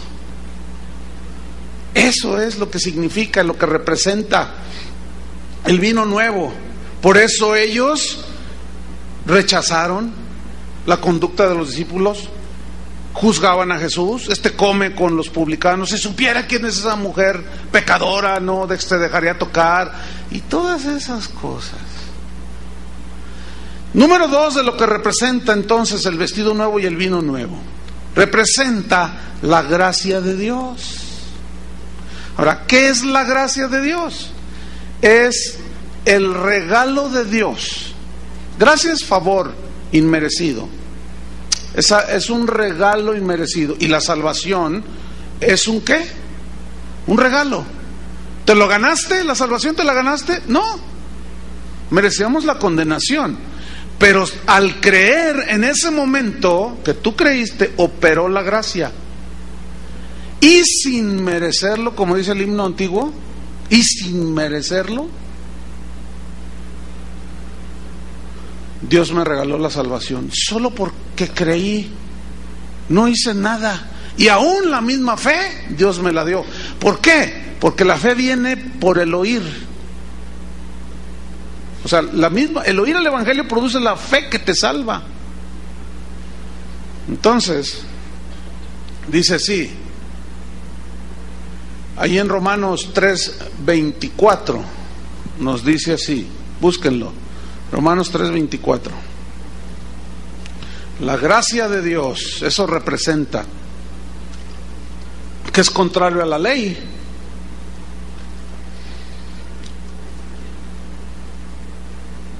Eso es lo que significa, lo que representa el vino nuevo. Por eso ellos rechazaron la conducta de los discípulos, juzgaban a Jesús. Come con los publicanos, si supiera quién es esa mujer pecadora, no te dejaría tocar, y todas esas cosas. Número 2 de lo que representa entonces el vestido nuevo y el vino nuevo. Representa la gracia de Dios. Ahora, ¿qué es la gracia de Dios? Es el regalo de Dios. Gracia es favor inmerecido. Es un regalo inmerecido. Y la salvación es un ¿qué? Un regalo. ¿Te lo ganaste? ¿La salvación te la ganaste? No. Merecíamos la condenación. Pero al creer en ese momento que tú creíste, operó la gracia. Y sin merecerlo, como dice el himno antiguo, y sin merecerlo, Dios me regaló la salvación. Solo porque creí, no hice nada. Y aún la misma fe, Dios me la dio. ¿Por qué? Porque la fe viene por el oír. O sea, el oír el Evangelio produce la fe que te salva. Entonces, dice así, ahí en Romanos 3:24, nos dice así, búsquenlo, Romanos 3:24. La gracia de Dios, eso representa que es contrario a la ley.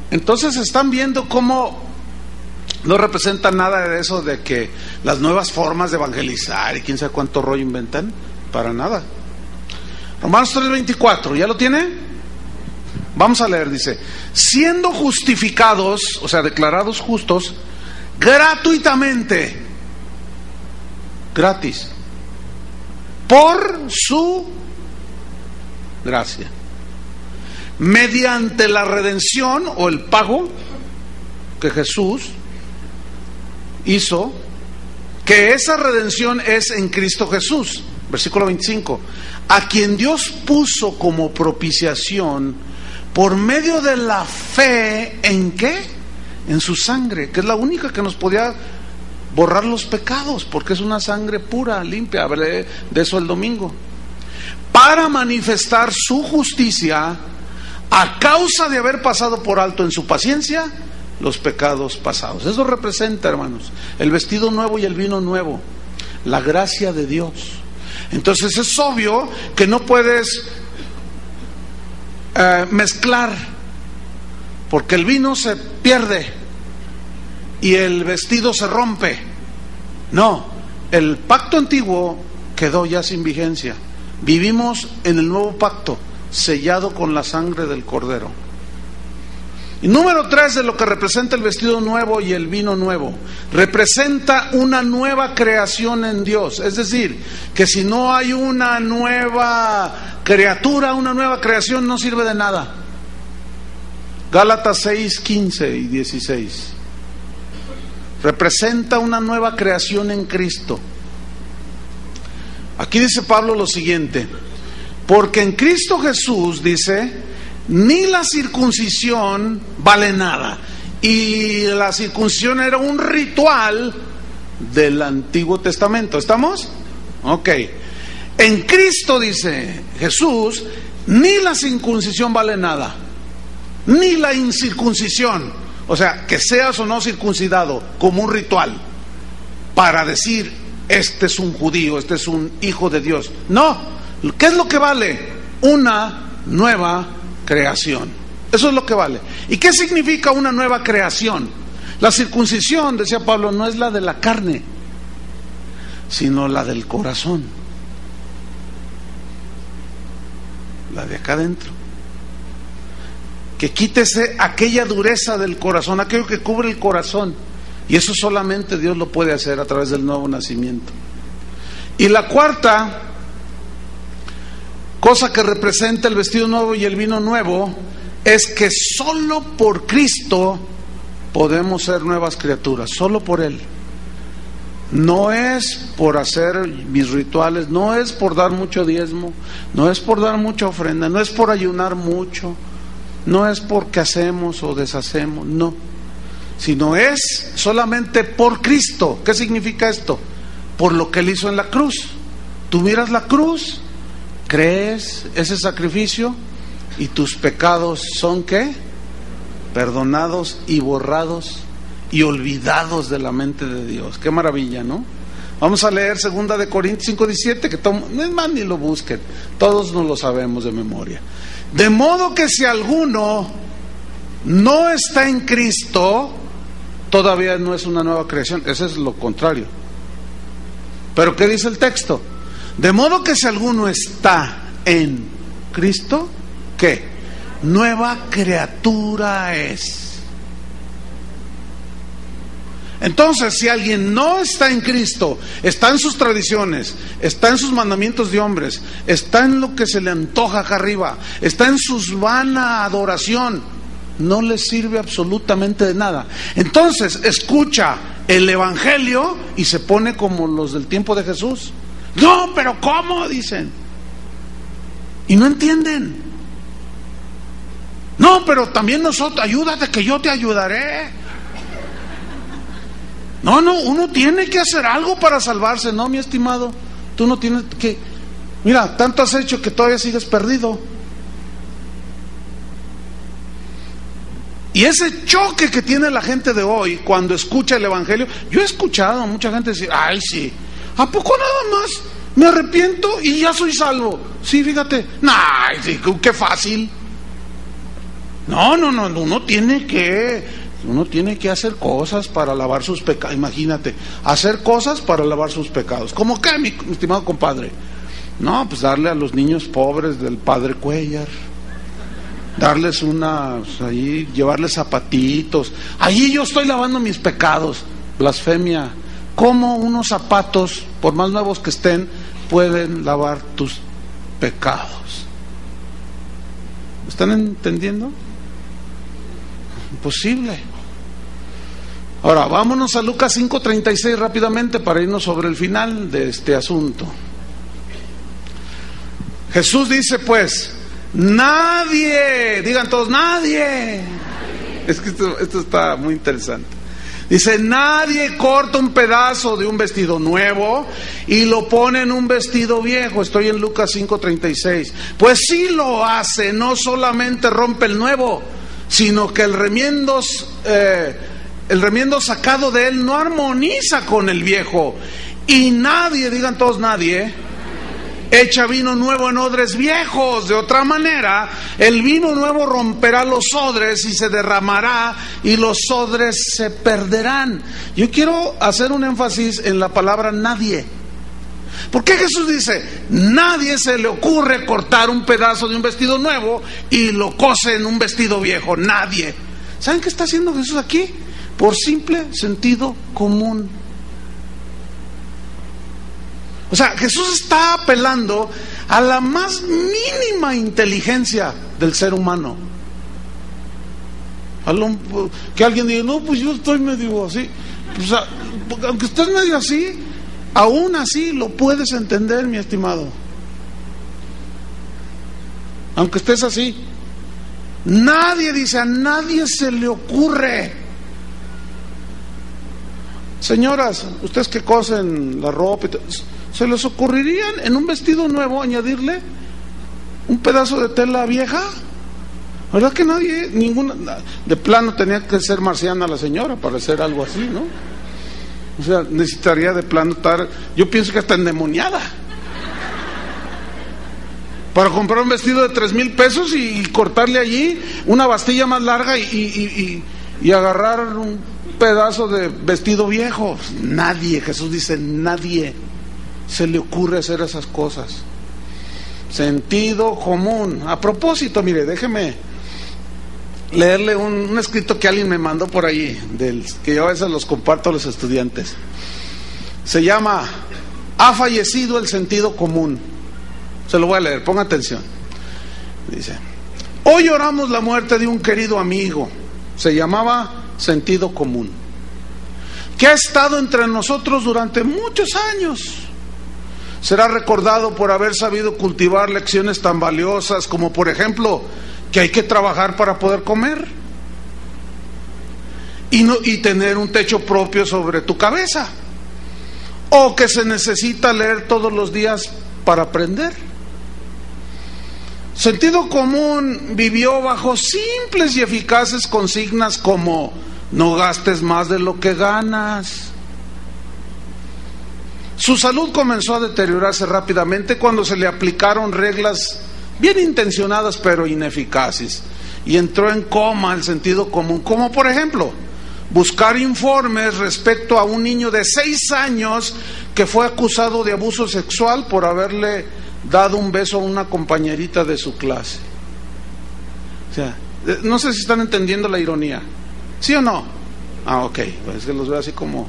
Entonces están viendo cómo no representa nada de eso de que las nuevas formas de evangelizar y quién sabe cuánto rollo inventan, para nada. Romanos 3:24, ¿ya lo tiene? Vamos a leer, dice, siendo justificados, o sea, declarados justos, gratuitamente, gratis, por su gracia, mediante la redención o el pago que Jesús hizo, que esa redención es en Cristo Jesús. Versículo 25, a quien Dios puso como propiciación por medio de la fe, ¿en qué? En su sangre, que es la única que nos podía borrar los pecados, porque es una sangre pura, limpia. Hablé de eso el domingo. Para manifestar su justicia a causa de haber pasado por alto en su paciencia los pecados pasados. Eso representa, hermanos, el vestido nuevo y el vino nuevo, la gracia de Dios. Entonces es obvio que no puedes mezclar, porque el vino se pierde y el vestido se rompe. No, el pacto antiguo quedó ya sin vigencia. Vivimos en el nuevo pacto, sellado con la sangre del Cordero. Y número 3 de lo que representa el vestido nuevo y el vino nuevo, representa una nueva creación en Dios. Es decir, que si no hay una nueva criatura, una nueva creación, no sirve de nada. Gálatas 6:15 y 16. Representa una nueva creación en Cristo. Aquí dice Pablo lo siguiente: porque en Cristo Jesús, dice, ni la circuncisión vale nada. Y la circuncisión era un ritual del Antiguo Testamento. ¿Estamos? Ok. En Cristo, dice Jesús, Ni la circuncisión vale nada, ni la incircuncisión, o sea, que seas o no circuncidado como un ritual para decir, este es un judío, este es un hijo de Dios. No, ¿qué es lo que vale? Una nueva creación. Eso es lo que vale. ¿Y qué significa una nueva creación? La circuncisión, decía Pablo, no es la de la carne, sino la del corazón, la de acá adentro. Que quítese aquella dureza del corazón, aquello que cubre el corazón. Y eso solamente Dios lo puede hacer a través del nuevo nacimiento. Y la cuarta cosa que representa el vestido nuevo y el vino nuevo es que solo por Cristo podemos ser nuevas criaturas, solo por Él. No es por hacer mis rituales, no es por dar mucho diezmo, no es por dar mucha ofrenda, no es por ayunar mucho, no es porque hacemos o deshacemos, no, sino es solamente por Cristo. ¿Qué significa esto? Por lo que Él hizo en la cruz. Tú miras la cruz, crees ese sacrificio y tus pecados son ¿qué? Perdonados y borrados y olvidados de la mente de Dios. Qué maravilla, ¿no? Vamos a leer 2 de Corintios 5:17, que no es más ni lo busquen, todos nos lo sabemos de memoria. De modo que si alguno no está en Cristo, todavía no es una nueva creación. Ese es lo contrario. Pero ¿qué dice el texto? De modo que si alguno está en Cristo, ¿qué? Nueva criatura es. Entonces, si alguien no está en Cristo, está en sus tradiciones, está en sus mandamientos de hombres, está en lo que se le antoja acá arriba, está en su vana adoración, no le sirve absolutamente de nada. Entonces, escucha el Evangelio y se pone como los del tiempo de Jesús. No, pero ¿cómo? Dicen. Y no entienden. No, pero también nosotros, ayúdate que yo te ayudaré. No, uno tiene que hacer algo para salvarse. No, mi estimado, tú no tienes que... Mira, tanto has hecho que todavía sigues perdido. Y ese choque que tiene la gente de hoy cuando escucha el Evangelio, yo he escuchado a mucha gente decir, ay sí, ¿a poco nada más me arrepiento y ya soy salvo? Sí, fíjate, ay, sí, qué fácil. No, uno tiene que hacer cosas para lavar sus pecados. Imagínate, hacer cosas para lavar sus pecados. ¿Cómo qué, mi estimado compadre? No, pues darle a los niños pobres del padre Cuellar, darles ahí, llevarles zapatitos. Allí yo estoy lavando mis pecados. Blasfemia. ¿Cómo unos zapatos, por más nuevos que estén, pueden lavar tus pecados? ¿Están entendiendo? Imposible. Ahora, vámonos a Lucas 5:36 rápidamente para irnos sobre el final de este asunto. Jesús dice pues, nadie, digan todos, nadie. Es que esto está muy interesante. Dice, nadie corta un pedazo de un vestido nuevo y lo pone en un vestido viejo. Estoy en Lucas 5:36. Pues si lo hace, no solamente rompe el nuevo, sino que el remiendo sacado de él no armoniza con el viejo. Y nadie, digan todos nadie, echa vino nuevo en odres viejos. De otra manera, el vino nuevo romperá los odres y se derramará y los odres se perderán. Yo quiero hacer un énfasis en la palabra nadie. ¿Por qué Jesús dice, nadie se le ocurre cortar un pedazo de un vestido nuevo y lo cose en un vestido viejo? Nadie. ¿Saben qué está haciendo Jesús aquí? Por simple sentido común. O sea, Jesús está apelando a la más mínima inteligencia del ser humano. Que alguien diga, no, pues yo estoy medio así. O sea, aunque estés medio así, aún así lo puedes entender, mi estimado. Aunque estés así. Nadie dice, a nadie se le ocurre. Señoras, ustedes que cosen la ropa, ¿se les ocurrirían en un vestido nuevo añadirle un pedazo de tela vieja. ¿Verdad que nadie, ninguna, de plano tenía que ser marciana la señora para hacer algo así, ¿no? O sea, necesitaría de plano estar, yo pienso que está endemoniada, para comprar un vestido de 3,000 pesos y cortarle allí una bastilla más larga y agarrar un pedazo de vestido viejo. Nadie, Jesús dice, nadie se le ocurre hacer esas cosas. Sentido común. A propósito, mire, déjeme leerle un escrito que alguien me mandó por ahí, que yo a veces los comparto a los estudiantes. Se llama "Ha fallecido el sentido común". Se lo voy a leer, ponga atención. Dice: hoy lloramos la muerte de un querido amigo, se llamaba sentido común, que ha estado entre nosotros durante muchos años. Será recordado por haber sabido cultivar lecciones tan valiosas como, por ejemplo, que hay que trabajar para poder comer y tener un techo propio sobre tu cabeza, o que se necesita leer todos los días para aprender. Sentido común vivió bajo simples y eficaces consignas como: no gastes más de lo que ganas. Su salud comenzó a deteriorarse rápidamente cuando se le aplicaron reglas bien intencionadas pero ineficaces, y entró en coma el sentido común, como por ejemplo buscar informes respecto a un niño de 6 años que fue acusado de abuso sexual por haberle dado un beso a una compañerita de su clase. O sea, no sé si están entendiendo la ironía, ¿sí o no? Ok, pues es que los veo así como...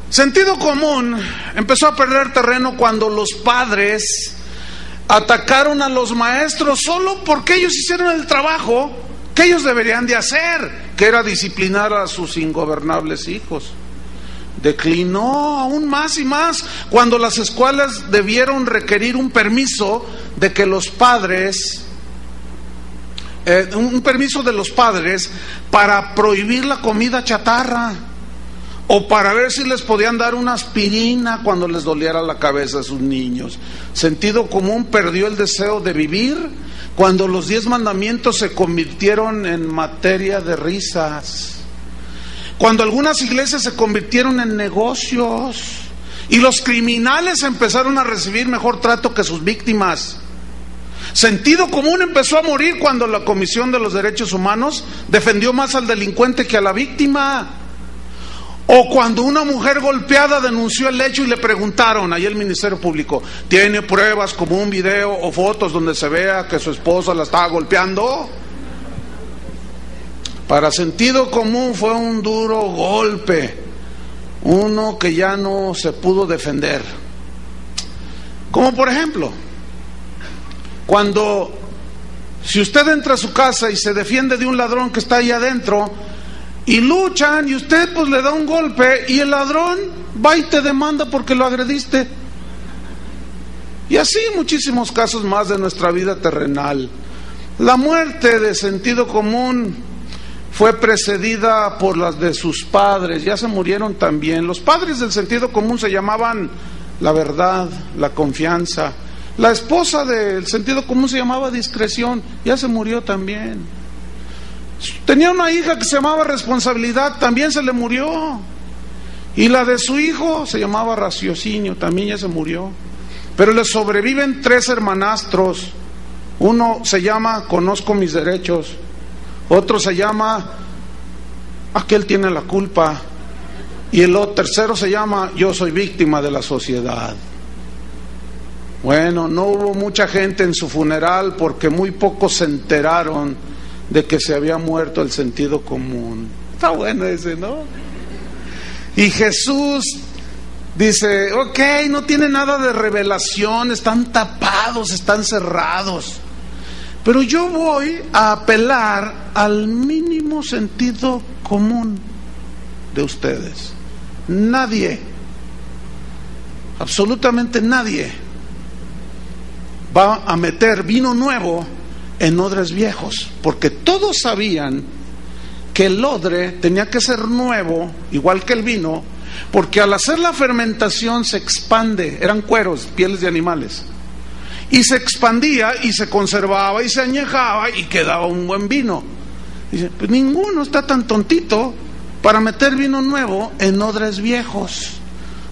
Sentido común empezó a perder terreno cuando los padres atacaron a los maestros solo porque ellos hicieron el trabajo que ellos deberían de hacer, que era disciplinar a sus ingobernables hijos. Declinó aún más y más cuando las escuelas debieron requerir un permiso de que los padres, un permiso de los padres para prohibir la comida chatarra, o para ver si les podían dar una aspirina cuando les doliera la cabeza a sus niños. Sentido común perdió el deseo de vivir cuando los 10 mandamientos se convirtieron en materia de risas, cuando algunas iglesias se convirtieron en negocios y los criminales empezaron a recibir mejor trato que sus víctimas. Sentido común empezó a morir cuando la Comisión de los Derechos Humanos defendió más al delincuente que a la víctima. O cuando una mujer golpeada denunció el hecho y le preguntaron, ahí el Ministerio Público, ¿tiene pruebas como un video o fotos donde se vea que su esposa la estaba golpeando? Para sentido común fue un duro golpe, uno que ya no se pudo defender. Como por ejemplo, cuando, si usted entra a su casa y se defiende de un ladrón que está ahí adentro, y luchan, y usted pues le da un golpe, y el ladrón va y te demanda porque lo agrediste. Y así muchísimos casos más de nuestra vida terrenal. La muerte de sentido común fue precedida por las de sus padres, ya se murieron también. Los padres del sentido común se llamaban la verdad, la confianza. La esposa del sentido común se llamaba discreción, ya se murió también. Tenía una hija que se llamaba responsabilidad, también se le murió. Y la de su hijo se llamaba raciocinio, también ya se murió. Pero le sobreviven 3 hermanastros. Uno se llama conozco mis derechos, otro se llama aquel tiene la culpa, y el tercero se llama yo soy víctima de la sociedad. Bueno, no hubo mucha gente en su funeral porque muy pocos se enteraron de que se había muerto el sentido común. Está bueno ese, ¿no? Y Jesús dice, ok, no tiene nada de revelación, están tapados, están cerrados, pero yo voy a apelar al mínimo sentido común de ustedes. Nadie, absolutamente nadie, va a meter vino nuevo en odres viejos, porque todos sabían que el odre tenía que ser nuevo, igual que el vino, porque al hacer la fermentación se expande, eran cueros, pieles de animales, y se expandía y se conservaba y se añejaba y quedaba un buen vino. Dice, pues ninguno está tan tontito para meter vino nuevo en odres viejos.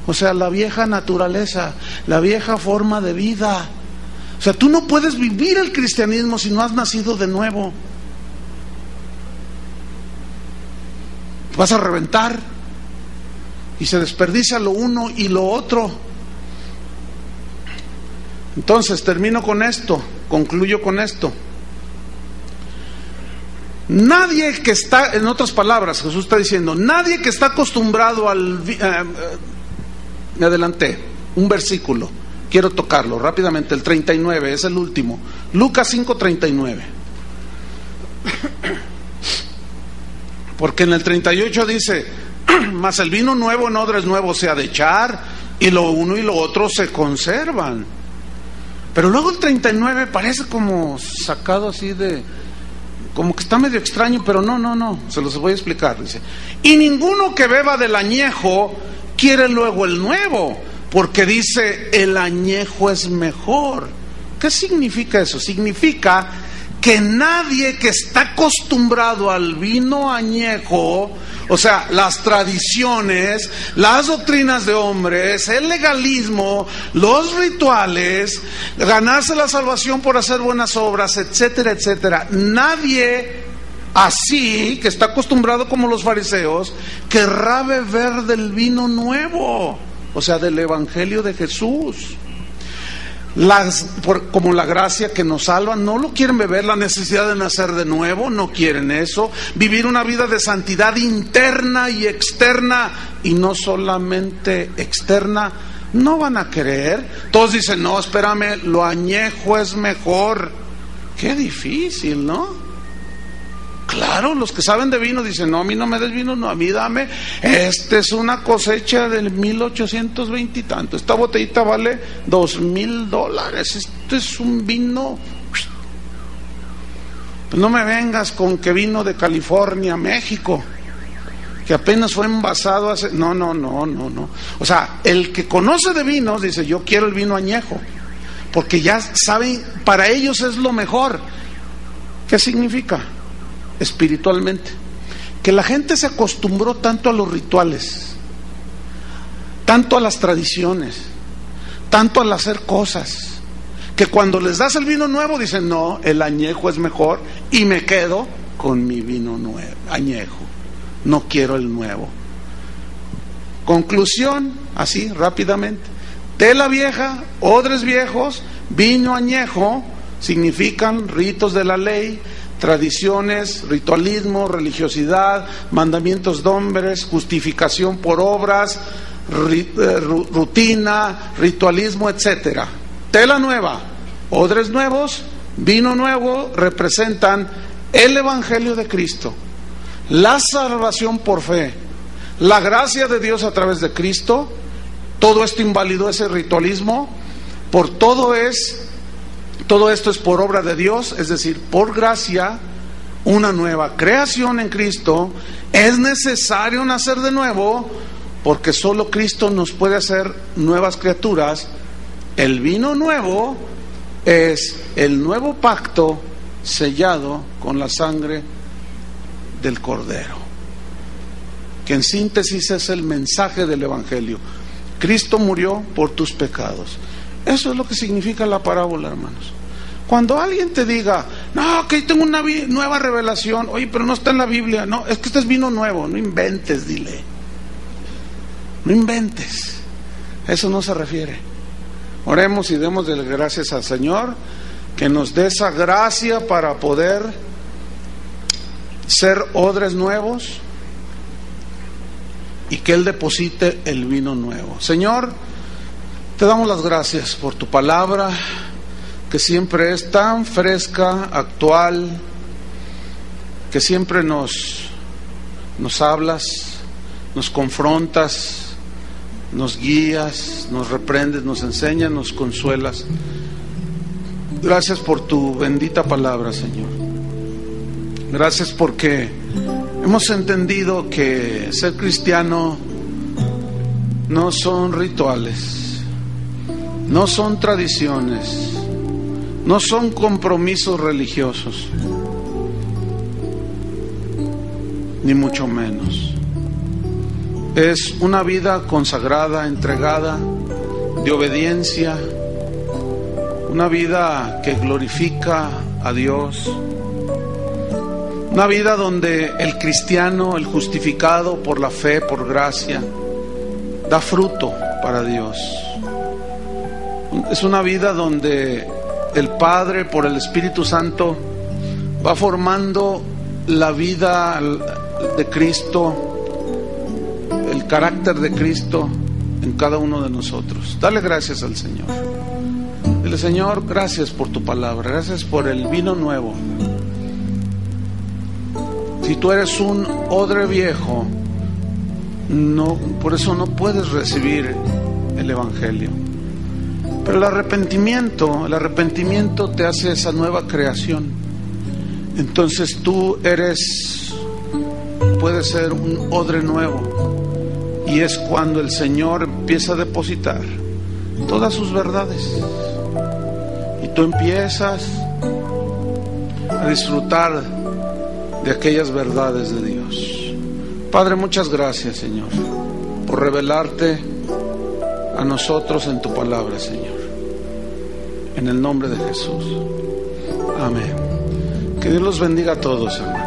O sea, la vieja naturaleza, la vieja forma de vida. O sea, tú no puedes vivir el cristianismo si no has nacido de nuevo. Vas a reventar y se desperdicia lo uno y lo otro. Entonces, termino con esto, concluyo con esto. Nadie que está, en otras palabras, Jesús está diciendo, nadie que está acostumbrado al... me adelanté, un versículo, quiero tocarlo rápidamente, el 39, es el último, Lucas 5:39. Porque en el 38 dice, mas el vino nuevo en odres nuevos se ha de echar, y lo uno y lo otro se conservan. Pero luego el 39 parece como sacado así de... como que está medio extraño, pero no, se los voy a explicar. Dice, y ninguno que beba del añejo quiere luego el nuevo, porque dice, el añejo es mejor. ¿Qué significa eso? Significa que nadie que está acostumbrado al vino añejo, o sea, las tradiciones, las doctrinas de hombres, el legalismo, los rituales, ganarse la salvación por hacer buenas obras, etcétera, etcétera, nadie así, que está acostumbrado como los fariseos, querrá beber del vino nuevo, o sea, del evangelio de Jesús. Como la gracia que nos salva, no lo quieren beber, la necesidad de nacer de nuevo, no quieren eso, vivir una vida de santidad interna y externa, y no solamente externa, no van a querer. Todos dicen, no, espérame, lo añejo es mejor. Qué difícil, ¿no? Claro, los que saben de vino dicen, no, a mí no me des vino, no, a mí dame, esta es una cosecha del 1820 y tanto, esta botellita vale $2,000, esto es un vino, pues no me vengas con que vino de California, México, que apenas fue envasado hace, no, o sea, el que conoce de vinos dice, yo quiero el vino añejo, porque ya saben, para ellos es lo mejor. ¿Qué significa? Espiritualmente, que la gente se acostumbró tanto a los rituales, tanto a las tradiciones, tanto al hacer cosas, que cuando les das el vino nuevo dicen, no, el añejo es mejor, y me quedo con mi vino nuevo, añejo, no quiero el nuevo. Conclusión, así rápidamente, tela vieja, odres viejos, vino añejo, significan ritos de la ley, tradiciones, ritualismo, religiosidad, mandamientos de hombres, justificación por obras, rutina, ritualismo, etcétera. Tela nueva, odres nuevos, vino nuevo, representan el evangelio de Cristo, la salvación por fe, la gracia de Dios a través de Cristo. Todo esto invalidó ese ritualismo. Todo esto es por obra de Dios, es decir, por gracia, una nueva creación en Cristo. Es necesario nacer de nuevo, porque solo Cristo nos puede hacer nuevas criaturas. El vino nuevo es el nuevo pacto sellado con la sangre del Cordero, que en síntesis es el mensaje del Evangelio. Cristo murió por tus pecados. Eso es lo que significa la parábola, hermanos. Cuando alguien te diga, no, que tengo una nueva revelación, oye, pero no está en la Biblia, no, es que este es vino nuevo, no inventes, dile, no inventes, eso no se refiere. Oremos y demos gracias al Señor, que nos dé esa gracia para poder ser odres nuevos y que Él deposite el vino nuevo. Señor, te damos las gracias por tu palabra, que siempre es tan fresca, actual, que siempre nos hablas, nos confrontas, nos guías, nos reprendes, nos enseñas, nos consuelas. Gracias por tu bendita palabra, Señor. Gracias porque hemos entendido que ser cristiano no son rituales, no son tradiciones, No son compromisos religiosos, ni mucho menos. Es una vida consagrada, entregada, de obediencia, una vida que glorifica a Dios, una vida donde el cristiano, el justificado por la fe, por gracia, da fruto para Dios. Es una vida donde el Padre, por el Espíritu Santo, va formando la vida de Cristo, el carácter de Cristo en cada uno de nosotros. Dale gracias al Señor. Dile: Señor, gracias por tu palabra, gracias por el vino nuevo. Si tú eres un odre viejo, por eso no puedes recibir el Evangelio. Pero el arrepentimiento te hace esa nueva creación. Entonces tú puedes ser un odre nuevo, y es cuando el Señor empieza a depositar todas sus verdades, y tú empiezas a disfrutar de aquellas verdades de Dios. Padre, muchas gracias, Señor, por revelarte a nosotros en tu palabra, Señor. En el nombre de Jesús. Amén. Que Dios los bendiga a todos, hermanos.